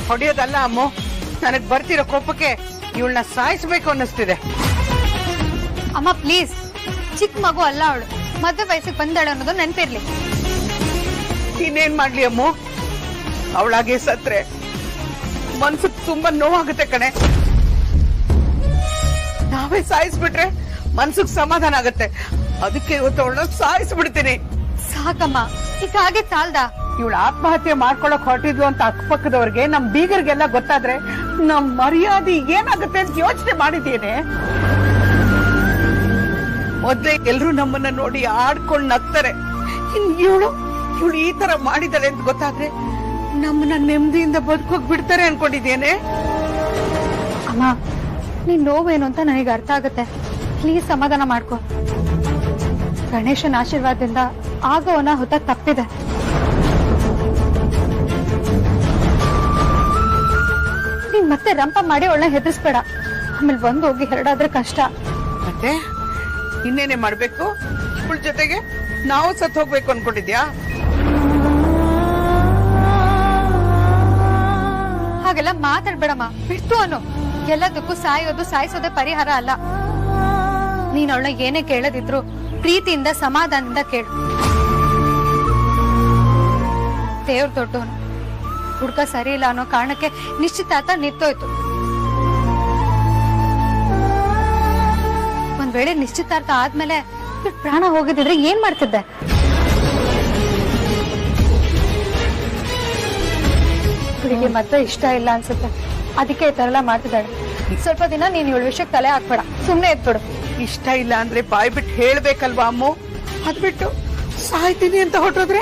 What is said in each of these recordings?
ಹೊಡೆಯೋದಲ್ಲ ಅಮ್ಮು, ನನಗ್ ಬರ್ತಿರೋ ಕೋಪಕ್ಕೆ ಇವಳನ್ನ ಸಾಯಿಸ್ಬೇಕು ಅನ್ನಿಸ್ತಿದೆ. ಅಮ್ಮ ಪ್ಲೀಸ್, ಚಿಕ್ಕ ಮಗು ಅಲ್ಲ ಅವಳು, ಮದುವೆ ವಯಸ್ಸಿಗೆ ಬಂದಾಳು ಅನ್ನೋದು ನೆನ್ಪಿರ್ಲಿ. ಇನ್ನೇನ್ ಮಾಡ್ಲಿ ಅಮ್ಮು, ಅವಳಾಗೆ ಸತ್ರೆ ಮನ್ಸು ತುಂಬಾ ನೋವಾಗುತ್ತೆ ಕಣೆ. ನಾವೇ ಸಾಯಿಸ್ಬಿಟ್ರೆ ಮನ್ಸಿಗೆ ಸಮಾಧಾನ ಆಗತ್ತೆ. ಅದಕ್ಕೆ ಇವತ್ತು ಅವಳನ್ನ ಸಾಯಿಸ್ಬಿಡ್ತೀನಿ. ಸಾಕಮ್ಮ, ಈಗ ಹಾಗೆ ಸಾಲ್ದ. ಇವಳು ಆತ್ಮಹತ್ಯೆ ಮಾಡ್ಕೊಳಕ್ ಹೊರಟಿದ್ಲು ಅಂತ ಅಕ್ಕಪಕ್ಕದವ್ರಿಗೆ, ನಮ್ ಬೀಗರ್ಗೆಲ್ಲ ಗೊತ್ತಾದ್ರೆ ನಮ್ ಮರ್ಯಾದೆ ಏನಾಗುತ್ತೆ ಅಂತ ಯೋಚನೆ ಮಾಡಿದ್ದೇನೆ. ಮೊದ್ಲೇ ಎಲ್ರು ನಮ್ಮನ್ನ ನೋಡಿ ಆಡ್ಕೊಂಡ್ ನಗ್ತಾರೆ. ಇವಳು ಈ ತರ ಮಾಡಿದಾರೆ ಅಂತ ಗೊತ್ತಾದ್ರೆ ನಮ್ಮನ್ನ ನೆಮ್ಮದಿಯಿಂದ ಬದುಕೋಗ್ ಬಿಡ್ತಾರೆ ಅನ್ಕೊಂಡಿದ್ದೇನೆ. ಅಮ್ಮ, ನೀನ್ ನೋವೇನು ಅಂತ ನನಗೆ ಅರ್ಥ ಆಗುತ್ತೆ. ಪ್ಲೀಸ್ ಸಮಾಧಾನ ಮಾಡ್ಕೊ. ಗಣೇಶನ ಆಶೀರ್ವಾದದಿಂದ ಆಗೋವನ್ನ ಹೊತ್ತ ತಪ್ಪಿದೆ. ನೀನ್ ಮತ್ತೆ ರಂಪ ಮಾಡಿ ಅವಳನ್ನ ಹೆದರ್ಸ್ಬೇಡ. ಆಮೇಲೆ ಬಂದು ಹೋಗಿ ಎರಡಾದ್ರೆ ಕಷ್ಟ. ಮತ್ತೆ ಇನ್ನೇನೆ ಮಾಡ್ಬೇಕು? ಇವಳ ಜೊತೆಗೆ ನಾವು ಸತ್ ಹೋಗ್ಬೇಕು ಅನ್ಕೊಂಡಿದ್ಯಾ? ಹಾಗೆಲ್ಲ ಮಾತಾಡ್ಬೇಡಮ್ಮ, ಬಿಡ್ತು ಅನ್ನು. ಎಲ್ಲದಕ್ಕೂ ಸಾಯಿಸೋದೇ ಪರಿಹಾರ ಅಲ್ಲ. ನೀನ್ ಅವಳನ್ನ ಏನೇ ಕೇಳದಿದ್ರು ಪ್ರೀತಿಯಿಂದ ಸಮಾಧಾನದಿಂದ ಕೇಳು. ದೇವ್ರ ದೊಡ್ಡವನು, ಹುಡ್ಕ ಸರಿ ಇಲ್ಲ ಅನ್ನೋ ಕಾರಣಕ್ಕೆ ನಿಶ್ಚಿತಾರ್ಥ ನಿಂತೋಯ್ತು. ಒಂದ್ ವೇಳೆ ನಿಶ್ಚಿತಾರ್ಥ ಆದ್ಮೇಲೆ ಪ್ರಾಣ ಹೋಗಿದ್ರೆ ಏನ್ ಮಾಡ್ತಿದ್ದೆ? ಹುಡುಗಿ ಮತ್ತೆ ಇಷ್ಟ ಇಲ್ಲ ಅನ್ಸುತ್ತೆ, ಅದಕ್ಕೆ ಈ ತರ ಎಲ್ಲ ಮಾಡ್ತಿದ್ದಾಳೆ. ಸ್ವಲ್ಪ ದಿನ ನೀನ್ ಇವಳ ವಿಷಯಕ್ಕೆ ತಲೆ ಹಾಕ್ಬೇಡ, ಸುಮ್ನೆ ಎತ್ಬಿಡು. ಇಷ್ಟ ಇಲ್ಲ ಅಂದ್ರೆ ಬಾಯ್ ಬಿಟ್ಟು ಹೇಳ್ಬೇಕಲ್ವಾ ಅಮ್ಮು? ಅದ್ಬಿಟ್ಟು ಸಾಯ್ತೀನಿ ಅಂತ ಹೊರಟೋದ್ರೆ?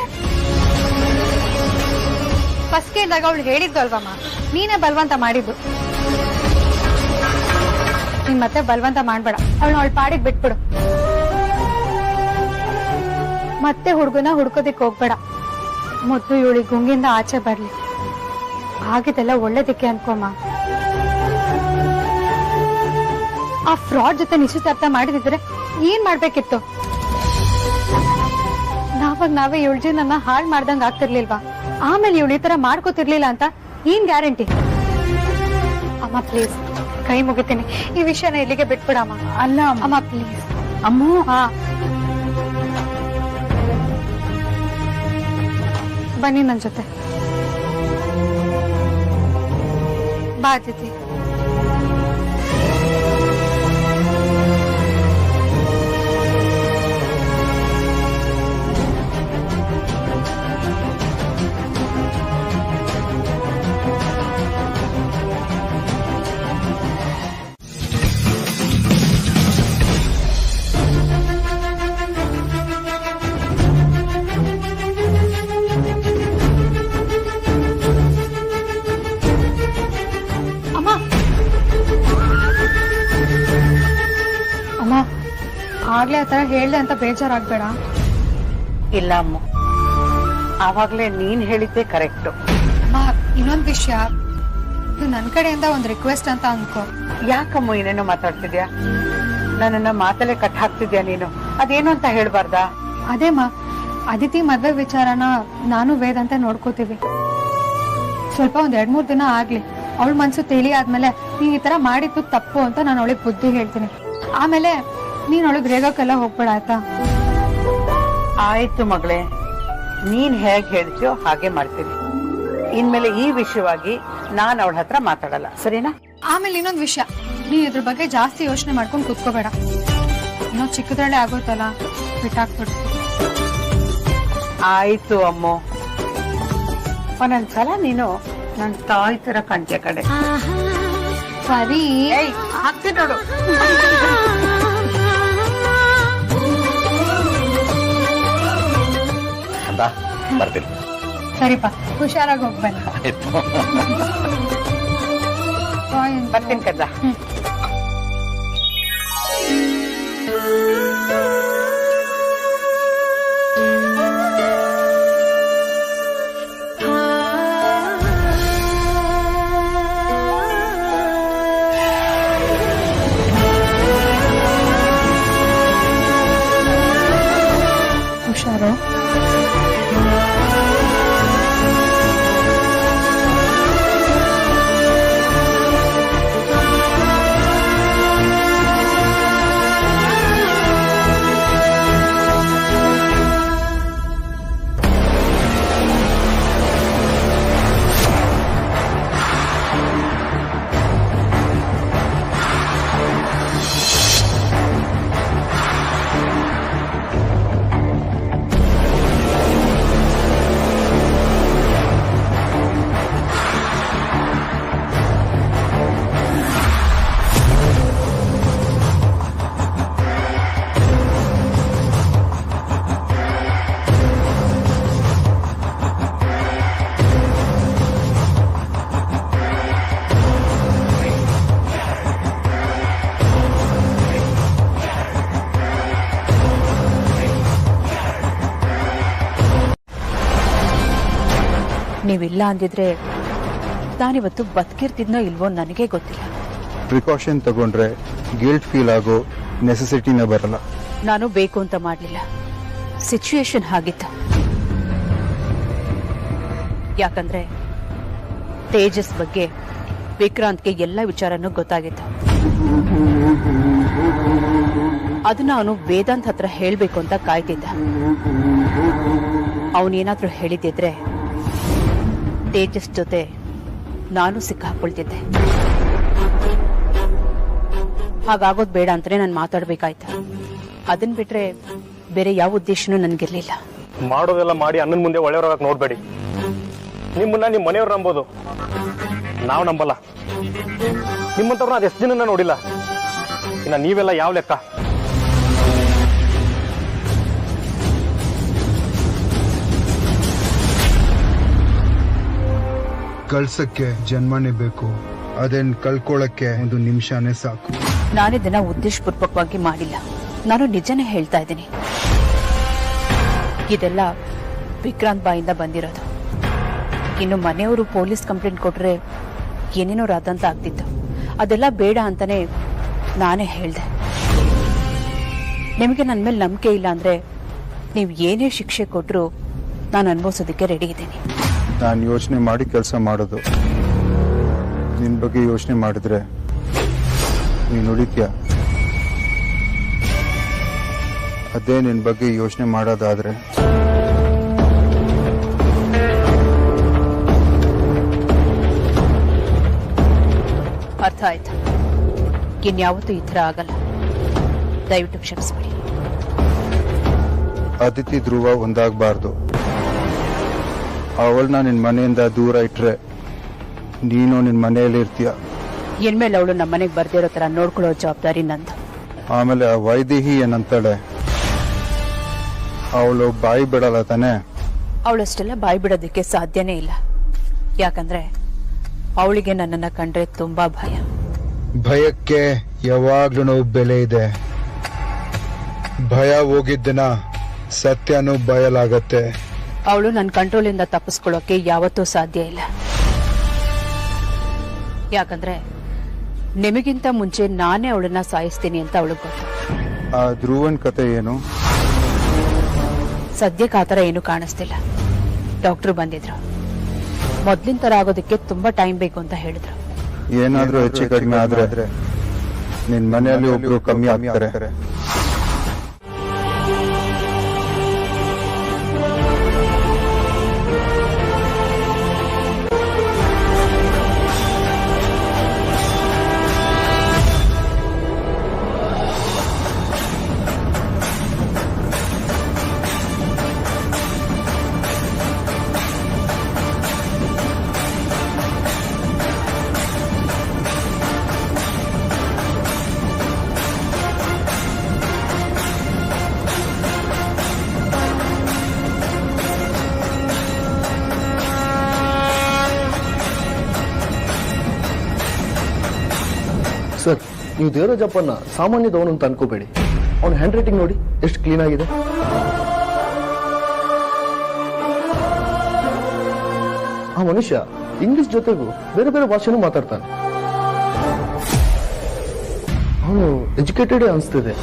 ಫಸ್ಟ್ಗೆ ಇದ್ದಾಗ ಅವಳು ಹೇಳಿದ್ದು ಅಲ್ವಮ್ಮ, ನೀನೇ ಬಲವಂತ ಮಾಡಿದ್ದು. ನೀನ್ ಮತ್ತೆ ಬಲವಂತ ಮಾಡ್ಬೇಡ, ಅವಳ ಪಾಡಿಗೆ ಬಿಟ್ಬಿಡು. ಮತ್ತೆ ಹುಡುಗನ ಹುಡ್ಕೋದಿಕ್ ಹೋಗ್ಬೇಡ. ಮೊದ್ಲು ಇವಳಿ ಗುಂಗಿಂದ ಆಚೆ ಬರ್ಲಿ. ಆಗಿದೆಲ್ಲ ಒಳ್ಳೇದಕ್ಕೆ ಅನ್ಕೋಮ್ಮ. ಆ ಫ್ರಾಡ್ ಜೊತೆ ನಿಶ್ಚಿತಾರ್ಥ ಮಾಡಿದಿದ್ರೆ ಏನ್ ಮಾಡ್ಬೇಕಿತ್ತು? ನಾವೇ ಇವಳ ಜೀವನ ಹಾಳು ಮಾಡ್ದಂಗ ಆಗ್ತಿರ್ಲಿಲ್ವಾ? ಆಮೇಲೆ ಇವಳು ಈ ತರ ಮಾಡ್ಕೋತಿರ್ಲಿಲ್ಲ ಅಂತ ಏನ್ ಗ್ಯಾರಂಟಿ? ಅಮ್ಮ ಪ್ಲೀಸ್, ಕೈ ಮುಗಿತೀನಿ, ಈ ವಿಷಯನ ಇಲ್ಲಿಗೆ ಬಿಟ್ಬಿಡಮ್ಮ. ಅಲ್ಲ ಅಮ್ಮ ಪ್ಲೀಸ್. ಅಮ್ಮು, ಹಾ ಬನ್ನಿ ನನ್ ಜೊತೆ. ಬಾ ಅತಿಥಿ. ಆಗ್ಲೇ ಆತರ ಹೇಳ್ದೆ ಅಂತ ಬೇಜಾರಾಗ್ಬೇಡ. ಇಲ್ಲ ಅಮ್ಮ, ಆವಾಗ್ಲೇ ನೀನ್ ಹೇಳಿದ್ದೆ ಕರೆಕ್ಟ್. ಇನ್ನೊಂದ್ ವಿಷಯ, ಇದು ನನ್ ಕಡೆಯಿಂದ ಒಂದ್ ರಿಕ್ವೆಸ್ಟ್ ಅಂತ ಅನ್ಕೋ. ಯಾಕಮ್ಮ ಏನೇನೋ ಮಾತಾಡ್ತಿದ್ಯಾ? ನನ್ನನ್ನ ಮಾತಲ್ಲೇ ಕಟ್ ಹಾಕ್ತಿದ್ಯಾ ನೀನು? ಅದೇನು ಅಂತ ಹೇಳ್ಬಾರ್ದಾ? ಅದೇಮ್ಮ, ಅದಿತಿ ಮದ್ವೆ ವಿಚಾರನ ನಾನು ವೇದಂತ ನೋಡ್ಕೋತೀವಿ. ಸ್ವಲ್ಪ ಒಂದ್ 2-3 ದಿನ ಆಗ್ಲಿ. ಅವಳ ಮನ್ಸು ತಿಳಿ ಆದ್ಮೇಲೆ ನೀನ್ ಈ ತರ ಮಾಡಿದ್ದು ತಪ್ಪು ಅಂತ ನಾನು ಅವಳಿಗೆ ಬುದ್ಧಿ ಹೇಳ್ತೀನಿ. ಆಮೇಲೆ ನೀನ್ ಅವಳಿಗೆ ರೇಗಕ್ಕೆಲ್ಲ ಹೋಗ್ಬೇಡ, ಆಯ್ತಾ? ಆಯ್ತು ಮಗಳೇ, ನೀನ್ ಹೇಗ್ ಹೇಳ್ತೀಯೋ ಹಾಗೆ ಮಾಡ್ತೀನಿ. ಇನ್ಮೇಲೆ ಈ ವಿಷಯವಾಗಿ ನಾನ್ ಅವಳ ಹತ್ರ ಮಾತಾಡಲ್ಲ, ಸರಿನಾ? ಆಮೇಲೆ ಇನ್ನೊಂದ್ ವಿಷಯ, ನೀನ್ ಇದ್ರ ಬಗ್ಗೆ ಜಾಸ್ತಿ ಯೋಚನೆ ಮಾಡ್ಕೊಂಡು ಕೂತ್ಕೋಬೇಡ. ಇನ್ನೂ ಚಿಕ್ಕದ್ರಲ್ಲೇ ಆಗೋತಲ್ಲ, ಬಿಟ್ಟಾಕ್ಬಿಡು. ಆಯ್ತು ಅಮ್ಮೋ. ಒಂದೊಂದ್ಸಲ ನೀನು ನನ್ ತಾಯಿ ತರ ಕಾಣ್ತೀಯ ಕಡೆ. ಸರಿ ಹಾಕ್ತೀನಿ ನೋಡು. ಬರ್ತೀನಿ. ಸರಿಪಾ, ಹುಷಾರಾಗಿ ಹೋಗ್ಬನ್ನಿ. ಬರ್ತೀನಿ ಕದ್ದ. ನೀವಿಲ್ಲ ಅಂದಿದ್ರೆ ನಾನಿವತ್ತು ಬದುಕಿರ್ತಿದ್ನೋ ಇಲ್ವೋ ನನಗೆ ಗೊತ್ತಿಲ್ಲ. ಪ್ರಿಕಾಷನ್ ತಗೊಂಡ್ರೆ ಗಿಲ್ಟ್ ಫೀಲ್ ಆಗೋ ನೆಸೆಸಿಟಿನೇ ಬರಲ್ಲ. ನಾನು ಬೇಕು ಅಂತ ಮಾಡಲಿಲ್ಲ, ಸಿಚುಯೇಷನ್ ಆಗಿತ್ತು. ಯಾಕಂದ್ರೆ ತೇಜಸ್ ಬಗ್ಗೆ ವಿಕ್ರಾಂತ್ಗೆ ಎಲ್ಲ ವಿಚಾರನೂ ಗೊತ್ತಾಗಿತ್ತು. ಅದನ್ನ ಅವನು ವೇದಾಂತ್ ಹತ್ರ ಹೇಳ್ಬೇಕು ಅಂತ ಕಾಯ್ತಿದ್ದ. ಅವನೇನಾದ್ರೂ ಹೇಳಿದ್ದಿದ್ರೆ ತೇಜಸ್ ಜೊತೆ ನಾನು ಸಿಕ್ಕಾಕೊಳ್ತಿದ್ದೆ. ಹಾಗಾಗೋದ್ ಬೇಡ ಅಂತಾನೆ ನಾನು ಮಾತಾಡ್ಬೇಕಾಯ್ತು. ಅದನ್ ಬಿಟ್ರೆ ಬೇರೆ ಯಾವ ಉದ್ದೇಶನೂ ನನ್ಗಿರ್ಲಿಲ್ಲ. ಮಾಡೋದೆಲ್ಲ ಮಾಡಿ ಅಣ್ಣನ ಮುಂದೆ ಒಳ್ಳೆಯವ್ರಾಗ ನೋಡ್ಬೇಡಿ. ನಿಮ್ಮನ್ನ ನಿಮ್ಮ ಮನೆಯವ್ರು ನಂಬೋದು, ನಾವು ನಂಬಲ್ಲ. ನಿಮ್ಮಂತವ್ರನ್ನ ಅದು ಎಷ್ಟು ದಿನ ನೋಡಿಲ್ಲ. ಇನ್ನ ನೀವೆಲ್ಲ ಯಾವ ಲೆಕ್ಕ? ಕಳ್ಸಕ್ಕೆ ಜನ್ಮನೇ ಬೇಕು, ಅದೇನ್ ಕಳ್ಕೊಳಕ್ಕೆ ಒಂದು ನಿಮಿಷನೇ ಸಾಕು. ನಾನಿದನ್ನ ಉದ್ದೇಶಪೂರ್ವಕವಾಗಿ ಮಾಡಿಲ್ಲ, ನಾನು ನಿಜನೇ ಹೇಳ್ತಾ ಇದ್ದೀನಿ. ಇದೆಲ್ಲ ವಿಕ್ರಾಂತ್ ಬಾಯಿಂದ ಬಂದಿರೋದು. ಇನ್ನು ಮನೆಯವರು ಪೊಲೀಸ್ ಕಂಪ್ಲೇಂಟ್ ಕೊಟ್ರೆ ಏನೇನೋ ರಾದಂತ ಆಗ್ತಿತ್ತು. ಅದೆಲ್ಲ ಬೇಡ ಅಂತಾನೆ ನಾನೇ ಹೇಳ್ದೆ. ನಿಮಗೆ ನನ್ನ ಮೇಲೆ ನಂಬಿಕೆ ಇಲ್ಲ ಅಂದ್ರೆ ನೀವು ಏನೇ ಶಿಕ್ಷೆ ಕೊಟ್ಟರು ನಾನು ಅನುಭವಿಸೋದಕ್ಕೆ ರೆಡಿ ಇದ್ದೀನಿ. ನಾನು ಯೋಚನೆ ಮಾಡಿ ಕೆಲಸ ಮಾಡೋದು. ನಿನ್ ಬಗ್ಗೆ ಯೋಚನೆ ಮಾಡಿದ್ರೆ ನೀನು ನುಡಿತೀಯ. ಅದೇ ನಿನ್ ಬಗ್ಗೆ ಯೋಚನೆ ಮಾಡೋದಾದ್ರೆ ಅರ್ಥ ಆಯ್ತು. ಇನ್ಯಾವತ್ತೂ ಈ ಥರ ಆಗಲ್ಲ. ದಯವಿಟ್ಟು ಕ್ಷಮಿಸ್ಬಿಡಿ. ಅದಿತಿ ಧ್ರುವ ಒಂದಾಗಬಾರ್ದು. ಅವಳನ್ನ ನಿನ್ ಮನೆಯಿಂದ ದೂರ ಇಟ್ರೆ ನೀನು ನಿನ್ ಮನೆಯಲ್ಲಿ ಇರ್ತೀಯ. ಇನ್ಮೇಲೆ ಅವಳು ನಮ್ಮ ಮನೆಗೆ ಬರ್ದಿರೋ ತರ ನೋಡ್ಕೊಳ್ಳೋ ಜವಾಬ್ದಾರಿ ನಂದು. ಆಮೇಲೆ ಆ ವೈದೇಹಿ ಏನಂತಾಳೆ, ಅವಳು ಬಾಯಿ ಬಿಡಲ್ಲ ತಾನೆ? ಅವಳಷ್ಟೆಲ್ಲ ಬಾಯಿ ಬಿಡೋದಕ್ಕೆ ಸಾಧ್ಯನೇ ಇಲ್ಲ. ಯಾಕಂದ್ರೆ ಅವಳಿಗೆ ನನ್ನನ್ನ ಕಂಡ್ರೆ ತುಂಬಾ ಭಯ. ಭಯಕ್ಕೆ ಯಾವಾಗ್ಲೂ ಬೆಲೆ ಇದೆ. ಭಯ ಹೋಗಿದ್ದನ ಸತ್ಯನೂ ಬಯಲಾಗತ್ತೆ. ಅವಳು ನನ್ನ ಕಂಟ್ರೋಲಿಂದ ತಪ್ಪಿಸ್ಕೊಳ್ಳೋಕೆ ಯಾವತ್ತೂ ಸಾಧ್ಯ ಇಲ್ಲ. ಯಾಕಂದ್ರೆ ನಿಮಗಿಂತ ಮುಂಚೆ ನಾನೇ ಅವಳನ್ನ ಸಾಯಿಸ್ತೀನಿ ಅಂತ ಅವಳಿಗೆ ಗೊತ್ತು. ಆ ಧ್ರುವನ್ ಕತೆ ಏನು? ಸದ್ಯಕ್ಕೆ ಆತರ ಏನು ಕಾಣಿಸ್ತಿಲ್ಲ. ಡಾಕ್ಟರ್ ಬಂದಿದ್ರು. ಮೊದ್ಲಿನ ತರ ಆಗೋದಕ್ಕೆ ತುಂಬಾ ಟೈಮ್ ಬೇಕು ಅಂತ ಹೇಳಿದ್ರು. ಏನಾದ್ರೂ ಹೆಚ್ಚು ಕಡಿಮೆ ಆದ್ರೆ ನಿನ್ ಮನೆಯಲ್ಲಿ ಒಬ್ರು ಕಮ್ಮಿ ಆಗ್ತಾರೆ. ಸರ್, ನೀವು ದೇವರಾಜಪ್ಪನ ಸಾಮಾನ್ಯದವನು ಅಂತ ಅನ್ಕೋಬೇಡಿ. ಅವನ ಹ್ಯಾಂಡ್ ರೈಟಿಂಗ್ ನೋಡಿ ಎಷ್ಟು ಕ್ಲೀನ್ ಆಗಿದೆ. ಆ ಮನುಷ್ಯ ಇಂಗ್ಲಿಷ್ ಜೊತೆಗೂ ಬೇರೆ ಬೇರೆ ಭಾಷೆನೂ ಮಾತಾಡ್ತಾನೆ. ಅವನು ಎಜುಕೇಟೆಡ್ ಅನಿಸ್ತಿದೆ.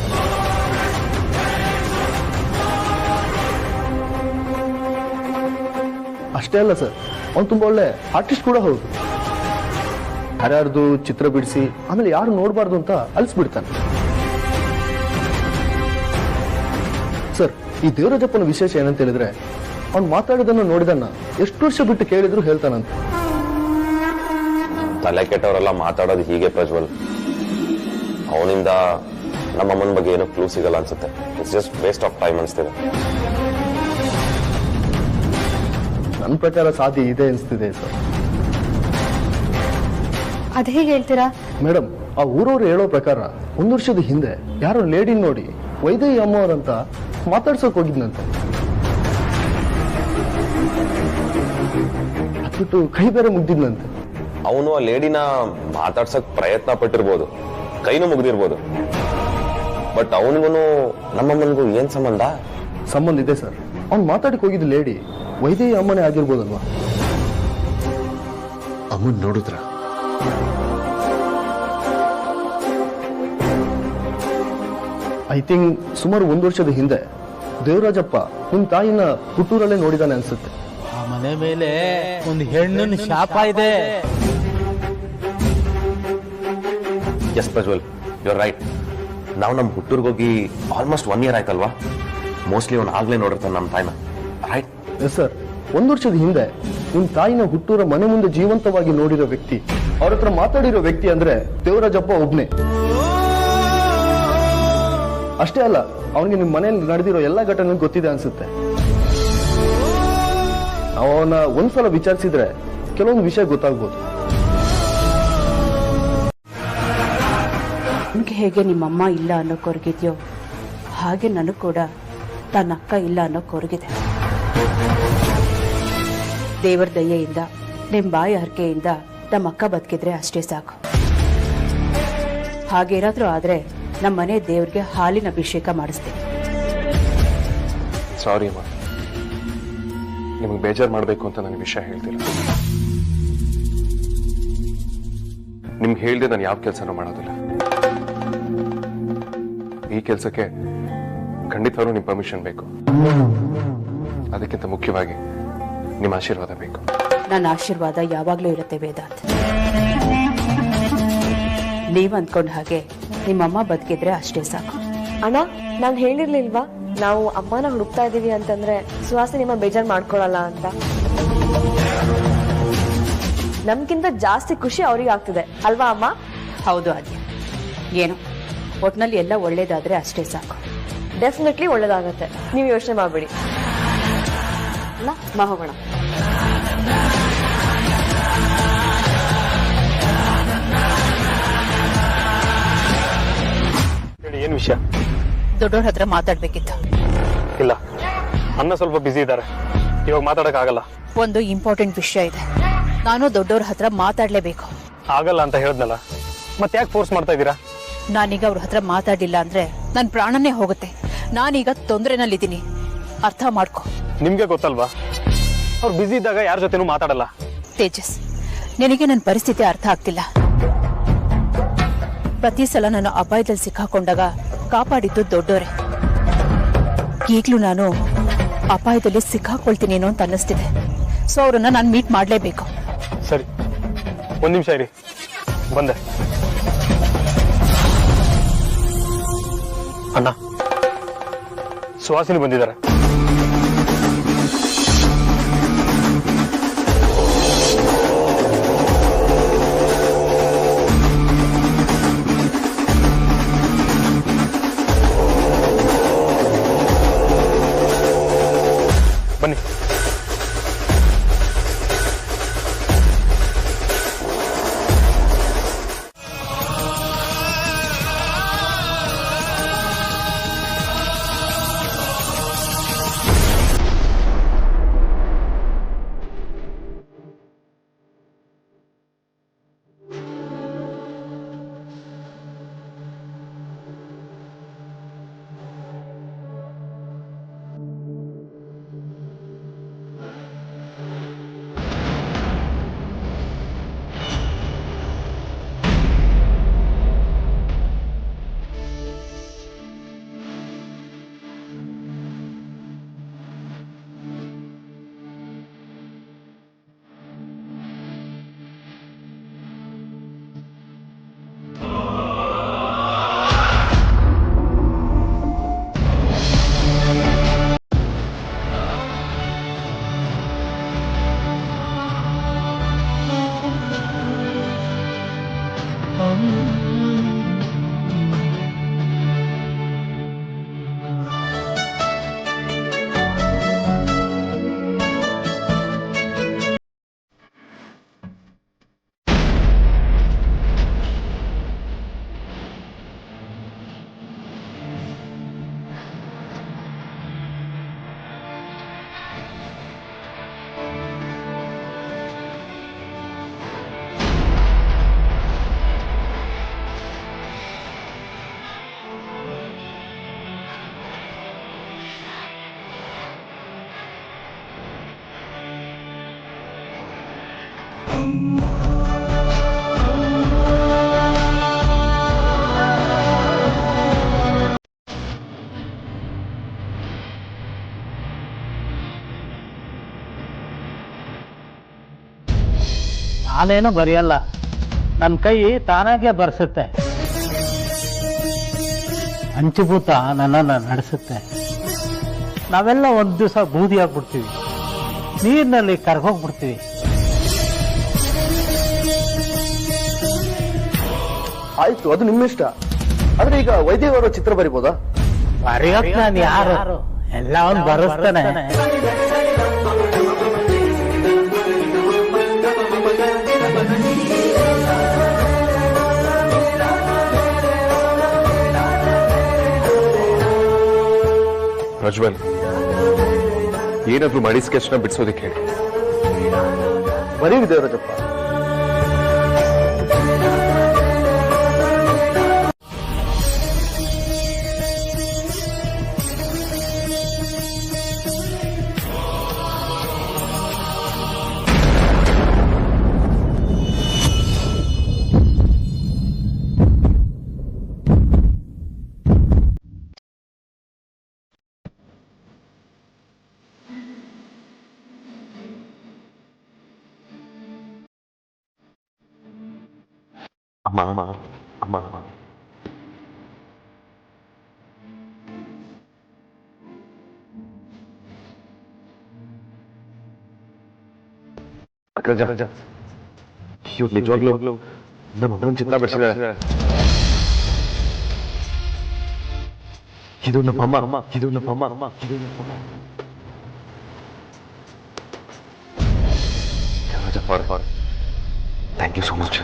ಅಷ್ಟೇ ಅಲ್ಲ ಸರ್, ಅವನು ತುಂಬಾ ಒಳ್ಳೆ ಆರ್ಟಿಸ್ಟ್ ಕೂಡ ಹೌದು. ಯಾರ್ಯಾರ್ದು ಚಿತ್ರ ಬಿಡಿಸಿ ಆಮೇಲೆ ಯಾರು ನೋಡಬಾರ್ದು ಅಂತ ಅಳಿಸ್ಬಿಡ್ತಾನೆ. ಸರ್, ಈ ದೇವರಾಜಪ್ಪನ ವಿಶೇಷ ಏನಂತ ಹೇಳಿದ್ರೆ, ಅವ್ನು ಮಾತಾಡೋದನ್ನ ನೋಡಿದನ್ನ ಎಷ್ಟು ವರ್ಷ ಬಿಟ್ಟು ಕೇಳಿದ್ರು ಹೇಳ್ತಾನಂತೆ. ತಲೆ ಕೆಟ್ಟವರೆಲ್ಲ ಮಾತಾಡೋದು ಹೀಗೆ ಪ್ರಜ್ವಲ್. ಅವನಿಂದ ನಮ್ಮಮ್ಮನ ಬಗ್ಗೆ ಏನೋ ಕ್ಲೂ ಸಿಗಲ್ಲ ಅನ್ಸುತ್ತೆ. It's just waste of time ಅನ್ಸ್ತಿದೆ. ನನ್ನ ಪ್ರಕಾರ ಸಾಧ್ಯ ಇದೆ ಅನಿಸ್ತಿದೆ ಸರ್. ಅದ್ ಹೇಗೆ ಹೇಳ್ತೀರಾ? ಮೇಡಮ್, ಆ ಊರವ್ರು ಹೇಳೋ ಪ್ರಕಾರ 1 ವರ್ಷದ ಹಿಂದೆ ಯಾರೋ ಲೇಡಿ ನೋಡಿ ವೈದೇಹಿ ಅಮ್ಮವ್ರಂತ ಮಾತಾಡ್ಸೋಕ್ ಹೋಗಿದ್ನಂತೆ. ಅದ್ಬಿಟ್ಟು ಕೈ ಬೇರೆ ಮುಗ್ದಿದ್ನಂತೆ. ಅವನು ಆ ಲೇಡಿನ ಮಾತಾಡ್ಸಕ್ ಪ್ರಯತ್ನ ಪಟ್ಟಿರ್ಬೋದು, ಕೈನೂ ಮುಗ್ದಿರ್ಬೋದು. ಬಟ್ ಅವನಿಗೂ ನಮ್ಮಮ್ಮನಿಗೂ ಏನ್ ಸಂಬಂಧ ಇದೆ ಸರ್. ಅವ್ನು ಮಾತಾಡಕ್ ಹೋಗಿದ್ದ ಲೇಡಿ ವೈದೇಹಿ ಅಮ್ಮನೇ ಆಗಿರ್ಬೋದಲ್ವಾ? ಅಮ್ಮನ್ ನೋಡಿದ್ರ? ಐ ಥಿಂಕ್ ಸುಮಾರು 1 ವರ್ಷದ ಹಿಂದೆ ದೇವರಾಜಪ್ಪ ನಿಮ್ ತಾಯಿನ ಹುಟ್ಟೂರಲ್ಲೇ ನೋಡಿದಾನೆ ಅನ್ಸುತ್ತೆ. ಆ ಮನೆ ಮೇಲೆ ಒಂದು ಹೆಣ್ಣಿನ ಶಾಪ ಇದೆ. Yes Prajwal, you are right. ನಾವು ನಮ್ಮ ಹುಟ್ಟೂರ್ಗೆ ಹೋಗಿ ಆಲ್ಮೋಸ್ಟ್ 1 ಇಯರ್ ಆಯ್ತಲ್ವಾ? ಮೋಸ್ಟ್ಲಿ ಅವ್ನು ಆಗ್ಲೇ ನೋಡಿರ್ತಾನೆ ನಮ್ಮ ತಾಯಿನ, ರೈಟ್? ಎಸ್ ಸರ್, 1 ವರ್ಷದ ಹಿಂದೆ ನಿಮ್ ತಾಯಿನ ಹುಟ್ಟೂರ ಮನೆ ಮುಂದೆ ಜೀವಂತವಾಗಿ ನೋಡಿರೋ ವ್ಯಕ್ತಿ, ಅವ್ರ ಹತ್ರ ಮಾತಾಡಿರೋ ವ್ಯಕ್ತಿ ಅಂದ್ರೆ ದೇವರಾಜಪ್ಪ ಒಬ್ನೇ. ಅಷ್ಟೇ ಅಲ್ಲ, ಅವನಿಗೆ ನಿಮ್ ಮನೆಯಲ್ಲಿ ನಡೆದಿರೋ ಎಲ್ಲಾ ಘಟನೆ ಗೊತ್ತಿದೆ ಅನ್ಸುತ್ತೆ. ನಾವು ಅವನ ಒಂದ್ಸಲ ವಿಚಾರಿಸಿದ್ರೆ ಕೆಲವೊಂದು ವಿಷಯ ಗೊತ್ತಾಗ್ಬೋದು. ನಿಮ್ಗೆ ಹೇಗೆ ನಿಮ್ಮಮ್ಮ ಇಲ್ಲ ಅನ್ನೋ ಕೊರಗಿದ್ಯೋ ಹಾಗೆ ನನಗೆ ಕೂಡ ತನ್ನ ಅಕ್ಕ ಇಲ್ಲ ಅನ್ನೋ ಕೊರಗಿದೆ. ದೇವರ ದಯೆಯಿಂದ ನಿಮ್ಮ ಬಾಯಿ ಹರಕೆಯಿಂದ ನಮ್ಮ ಅಕ್ಕ ಬದುಕಿದ್ರೆ ಅಷ್ಟೇ ಸಾಕು. ಹಾಗೇನಾದ್ರೂ ಆದ್ರೆ ನಮ್ಮ ಮನೆ ದೇವ್ರಿಗೆ ಹಾಲಿನ ಅಭಿಷೇಕ ಮಾಡಿಸ್ತೀನಿ. ಸಾರಿ ಅಮ್ಮ, ನಿಮಗೆ ಬೇಜಾರು ಮಾಡಬೇಕು ಅಂತ ನನಗೆ ವಿಷಯ ಹೇಳ್ತಿಲ್ಲ. ನಿಮ್ಗೆ ಹೇಳ್ದೆ ನಾನು ಯಾವ ಕೆಲಸನೂ ಮಾಡೋದಿಲ್ಲ. ಈ ಕೆಲಸಕ್ಕೆ ಖಂಡಿತವಾಗ್ಲೂ ನಿಮ್ಮ ಪರ್ಮಿಷನ್ ಬೇಕು. ಅದಕ್ಕಿಂತ ಮುಖ್ಯವಾಗಿ ನಿಮ್ಮ ಆಶೀರ್ವಾದ ಬೇಕು. ನನ್ನ ಆಶೀರ್ವಾದ ಯಾವಾಗ್ಲೂ ಇರುತ್ತೆ ವೇದಾಂತ್. ನೀವ್ ಅಂದ್ಕೊಂಡ ಹಾಗೆ ನಿಮ್ಮಮ್ಮ ಬದುಕಿದ್ರೆ ಅಷ್ಟೇ ಸಾಕು. ಅಣ್ಣ, ನಾನು ಹೇಳಿರ್ಲಿಲ್ವಾ ನಾವು ಅಮ್ಮನ ಹುಡುಕ್ತಾ ಇದೀವಿ ಅಂತಂದ್ರೆ ಸುಹಾಸಿನಿ ನಿಮ್ಮ ಬೇಜಾರ್ ಮಾಡ್ಕೊಳಲ್ಲ ಅಂತ. ನಮ್ಗಿಂತ ಜಾಸ್ತಿ ಖುಷಿ ಅವ್ರಿಗೆ ಆಗ್ತಿದೆ ಅಲ್ವಾ ಅಮ್ಮ? ಹೌದು ಆದ್ಯ, ಏನು ಒಟ್ನಲ್ಲಿ ಎಲ್ಲ ಒಳ್ಳೇದಾದ್ರೆ ಅಷ್ಟೇ ಸಾಕು. ಡೆಫಿನೆಟ್ಲಿ ಒಳ್ಳೇದಾಗತ್ತೆ, ನೀವು ಯೋಚನೆ ಮಾಡ್ಬೇಡಿ. ಮಾ ಹೋಗೋಣ. ಏನ್ ವಿಷಯ? ದೊಡ್ಡವ್ರ ಹತ್ರ ಮಾತಾಡ್ಬೇಕಿತ್ತು. ಇಲ್ಲ, ಅನ್ನ ಸ್ವಲ್ಪ ಬಿಸಿ ಇದ್ದಾರೆ, ಇವಾಗ ಮಾತಾಡಕ್ ಆಗಲ್ಲ. ಒಂದು ಇಂಪಾರ್ಟೆಂಟ್ ವಿಷಯ ಇದೆ, ನಾನು ದೊಡ್ಡವ್ರ ಹತ್ರ ಮಾತಾಡ್ಲೇಬೇಕು. ಆಗಲ್ಲ ಅಂತ ಹೇಳಿದ್ನಲ್ಲ, ಮತ್ತೆ ಯಾಕೆ ಫೋರ್ಸ್ ಮಾಡ್ತಾ ಇದ್ದೀರಾ? ನಾನೀಗ ಅವ್ರ ಹತ್ರ ಮಾತಾಡಿಲ್ಲ ಅಂದ್ರೆ ನನ್ ಪ್ರಾಣನೇ ಹೋಗುತ್ತೆ. ನಾನೀಗ ತೊಂದರೆನಲ್ಲಿದ್ದೀನಿ, ಅರ್ಥ ಮಾಡ್ಕೊ. ನಿಮ್ಗೆ ಗೊತ್ತಲ್ವಾ, ಅವ್ರು ಬಿಸಿ ಇದ್ದಾಗ ಯಾರ ಜೊತೆನೂ ಮಾತಾಡಲ್ಲ. ತೇಜಸ್, ನಿನಗೆ ನನ್ನ ಪರಿಸ್ಥಿತಿ ಅರ್ಥ ಆಗ್ತಿಲ್ಲ. ಪ್ರತಿ ಸಲ ನಾನು ಅಪಾಯದಲ್ಲಿ ಸಿಕ್ಕಾಕೊಂಡಾಗ ಕಾಪಾಡಿದ್ದು ದೊಡ್ಡೋರೆ. ಈಗ್ಲೂ ನಾನು ಅಪಾಯದಲ್ಲಿ ಸಿಕ್ಕಾಕೊಳ್ತೀನೇನೋ ಅಂತ ಅನ್ನಿಸ್ತಿದೆ. ಸೊ ಅವ್ರನ್ನ ನಾನು ಮೀಟ್ ಮಾಡ್ಲೇಬೇಕು. ಸರಿ, 1 ನಿಮಿಷ ಇರಿ, ಬಂದೆ. ಅಣ್ಣ, ಸುಹಾಸಿನಿ ಬಂದಿದ್ದಾರೆ. ಬನ್ನಿ. ನಾನೇನು ಬರೆಯಲ್ಲ, ನನ್ನ ಕೈ ತಾನಾಗೆ ಬರ್ಸುತ್ತೆ. ಹಂಚುಭೂತ ನನ್ನನ್ನು ನಡೆಸುತ್ತೆ. ನಾವೆಲ್ಲ ಒಂದು ದಿವಸ ಬೂದಿ ಆಗ್ಬಿಡ್ತೀವಿ, ನೀರಿನಲ್ಲಿ ಕರ್ಗೋಗ್ಬಿಡ್ತೀವಿ. ಆಯ್ತು, ಅದು ನಿಮ್ಮ ಇಷ್ಟ. ಆದ್ರೆ ಈಗ ವೈದ್ಯವರು ಚಿತ್ರ ಬರಿಬೋದಾ? ಬರೆಯೋಕ್ ನಾನು ಯಾರು? ಎಲ್ಲ ಅವ್ನು ಬರೆಸ್ತಾನೆ. ಪ್ರಜ್ವಲ್, ಏನಾದ್ರೂ ಮಾಡಿ ಸ್ಕೆಚ್ನ ಬಿಡಿಸೋದಕ್ಕೆ ಹೇಳಿ. ಬರೀ ದೇವರಾಜಪ್ಪ. ಅಮ್ಮ ಅಮ್ಮ ಅಮ್ಮ ಅಗ್ರಜ, ಇವ್ರು ನಿಜವಾಗ್ಲೂ ನಮ್ಮ ಅಮ್ಮನ ಚಿತ್ರ ಬಿಡಿಸಿದ್ದಾರೆ. ಇದು ನಮ್ಮ ಅಮ್ಮ, ಇದು ನಮ್ಮ ಅಮ್ಮ, ಇದು ನಮ್ಮ ಅಮ್ಮ. Thank you so much.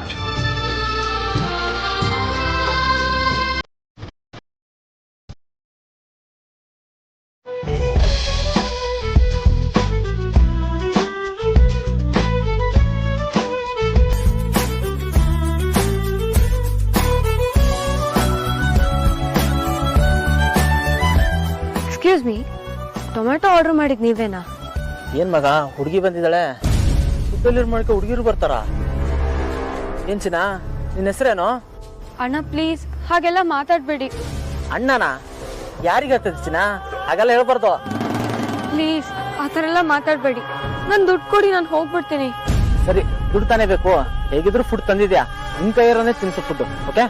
Excuse me, tomato order ಮಾಡಿದ್ ನೀವೇನಾ? ಏನ್ ಮಗ, ಹುಡುಗಿ ಬಂದಿದ್ದಾಳೆ. ಫುಡ್ಡೆಲ್ಲಿ ಮಾಡ್ಕೊ ಹುಡುಗಿರು ಬರ್ತಾರ? ಏನ್ ಚಿನ್ನ, ನಿನ್ನ ಹೆಸರೇನು? ಅಣ್ಣ ಪ್ಲೀಸ್ ಹಾಗೆಲ್ಲ ಮಾತಾಡ್ಬೇಡಿ. ಅಣ್ಣನ ಯಾರಿಗತ್ತದ ಚಿನ್ನ? ಹಾಗೆಲ್ಲ ಹೇಳ್ಬಾರ್ದು. ಪ್ಲೀಸ್ ಆ ಥರ ಎಲ್ಲ ಮಾತಾಡ್ಬೇಡಿ. ನನ್ ದುಡ್ಡು ಕೊಡಿ, ನಾನು ಹೋಗ್ಬಿಡ್ತೀನಿ. ಸರಿ, ದುಡ್ಡು ತಾನೇ ಬೇಕು. ಹೇಗಿದ್ರು ಫುಡ್ ತಂದಿದ್ಯಾ, ನಿನ್ ಕೈಯರನೇ ತಿನ್ಸು ಫುಡ್. ಓಕೆ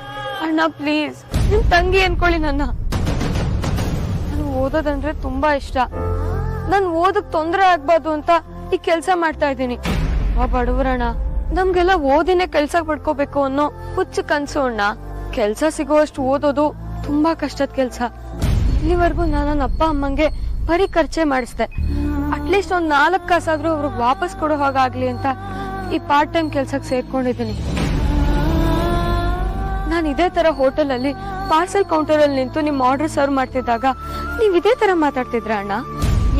ಅಣ್ಣ ಪ್ಲೀಸ್, ನಿಮ್ ತಂಗಿ ಅನ್ಕೊಳ್ಳಿ ನನ್ನ. ನಾನು ಓದೋದಂದ್ರೆ ತುಂಬಾ ಇಷ್ಟ. ನನ್ ಓದಕ್ ತೊಂದ್ರೆ ಆಗ್ಬಾರ್ದು ಅಂತ ಈ ಕೆಲ್ಸ ಮಾಡ್ತಾ ಇದ್ದೀನಿ. ಬಡವರಣ್ಣ, ನಮ್ಗೆಲ್ಲ ಓದಿನೇ ಕೆಲ್ಸ ಪಡ್ಕೋಬೇಕು ಅನ್ನೋ ಹುಚ್ಚು ಕನ್ಸು ಅಣ್ಣ. ಕೆಲ್ಸ ಸಿಗೋವಷ್ಟು ಓದೋದು ತುಂಬಾ ಕಷ್ಟದ ಕೆಲ್ಸ. ಇಲ್ಲಿವರೆಗೂ ನಾನು ನನ್ನ ಅಪ್ಪ ಅಮ್ಮಂಗೆ ಬರೀ ಖರ್ಚೆ ಮಾಡಿಸ್ದೆ. ಅಟ್ಲೀಸ್ಟ್ ಒಂದ್ 4 ಕಾಸಾದ್ರೂ ಅವ್ರಿಗೆ ವಾಪಸ್ ಕೊಡೋ ಹಾಗಾಗ್ಲಿ ಅಂತ ಈ ಪಾರ್ಟ್ ಟೈಮ್ ಕೆಲ್ಸಕ್ಕೆ ಸೇರ್ಕೊಂಡಿದ್ದೀನಿ. ನಾನು ಇದೇ ತರ ಹೋಟೆಲ್ ಅಲ್ಲಿ ಪಾರ್ಸೆಲ್ ಕೌಂಟರ್ ಅಲ್ಲಿ ನಿಂತು ನಿಮ್ ಆರ್ಡರ್ ಸರ್ವ್ ಮಾಡ್ತಿದ್ದಾಗ ನೀವ್ ಇದೇ ತರ ಮಾತಾಡ್ತಿದ್ರ ಅಣ್ಣ?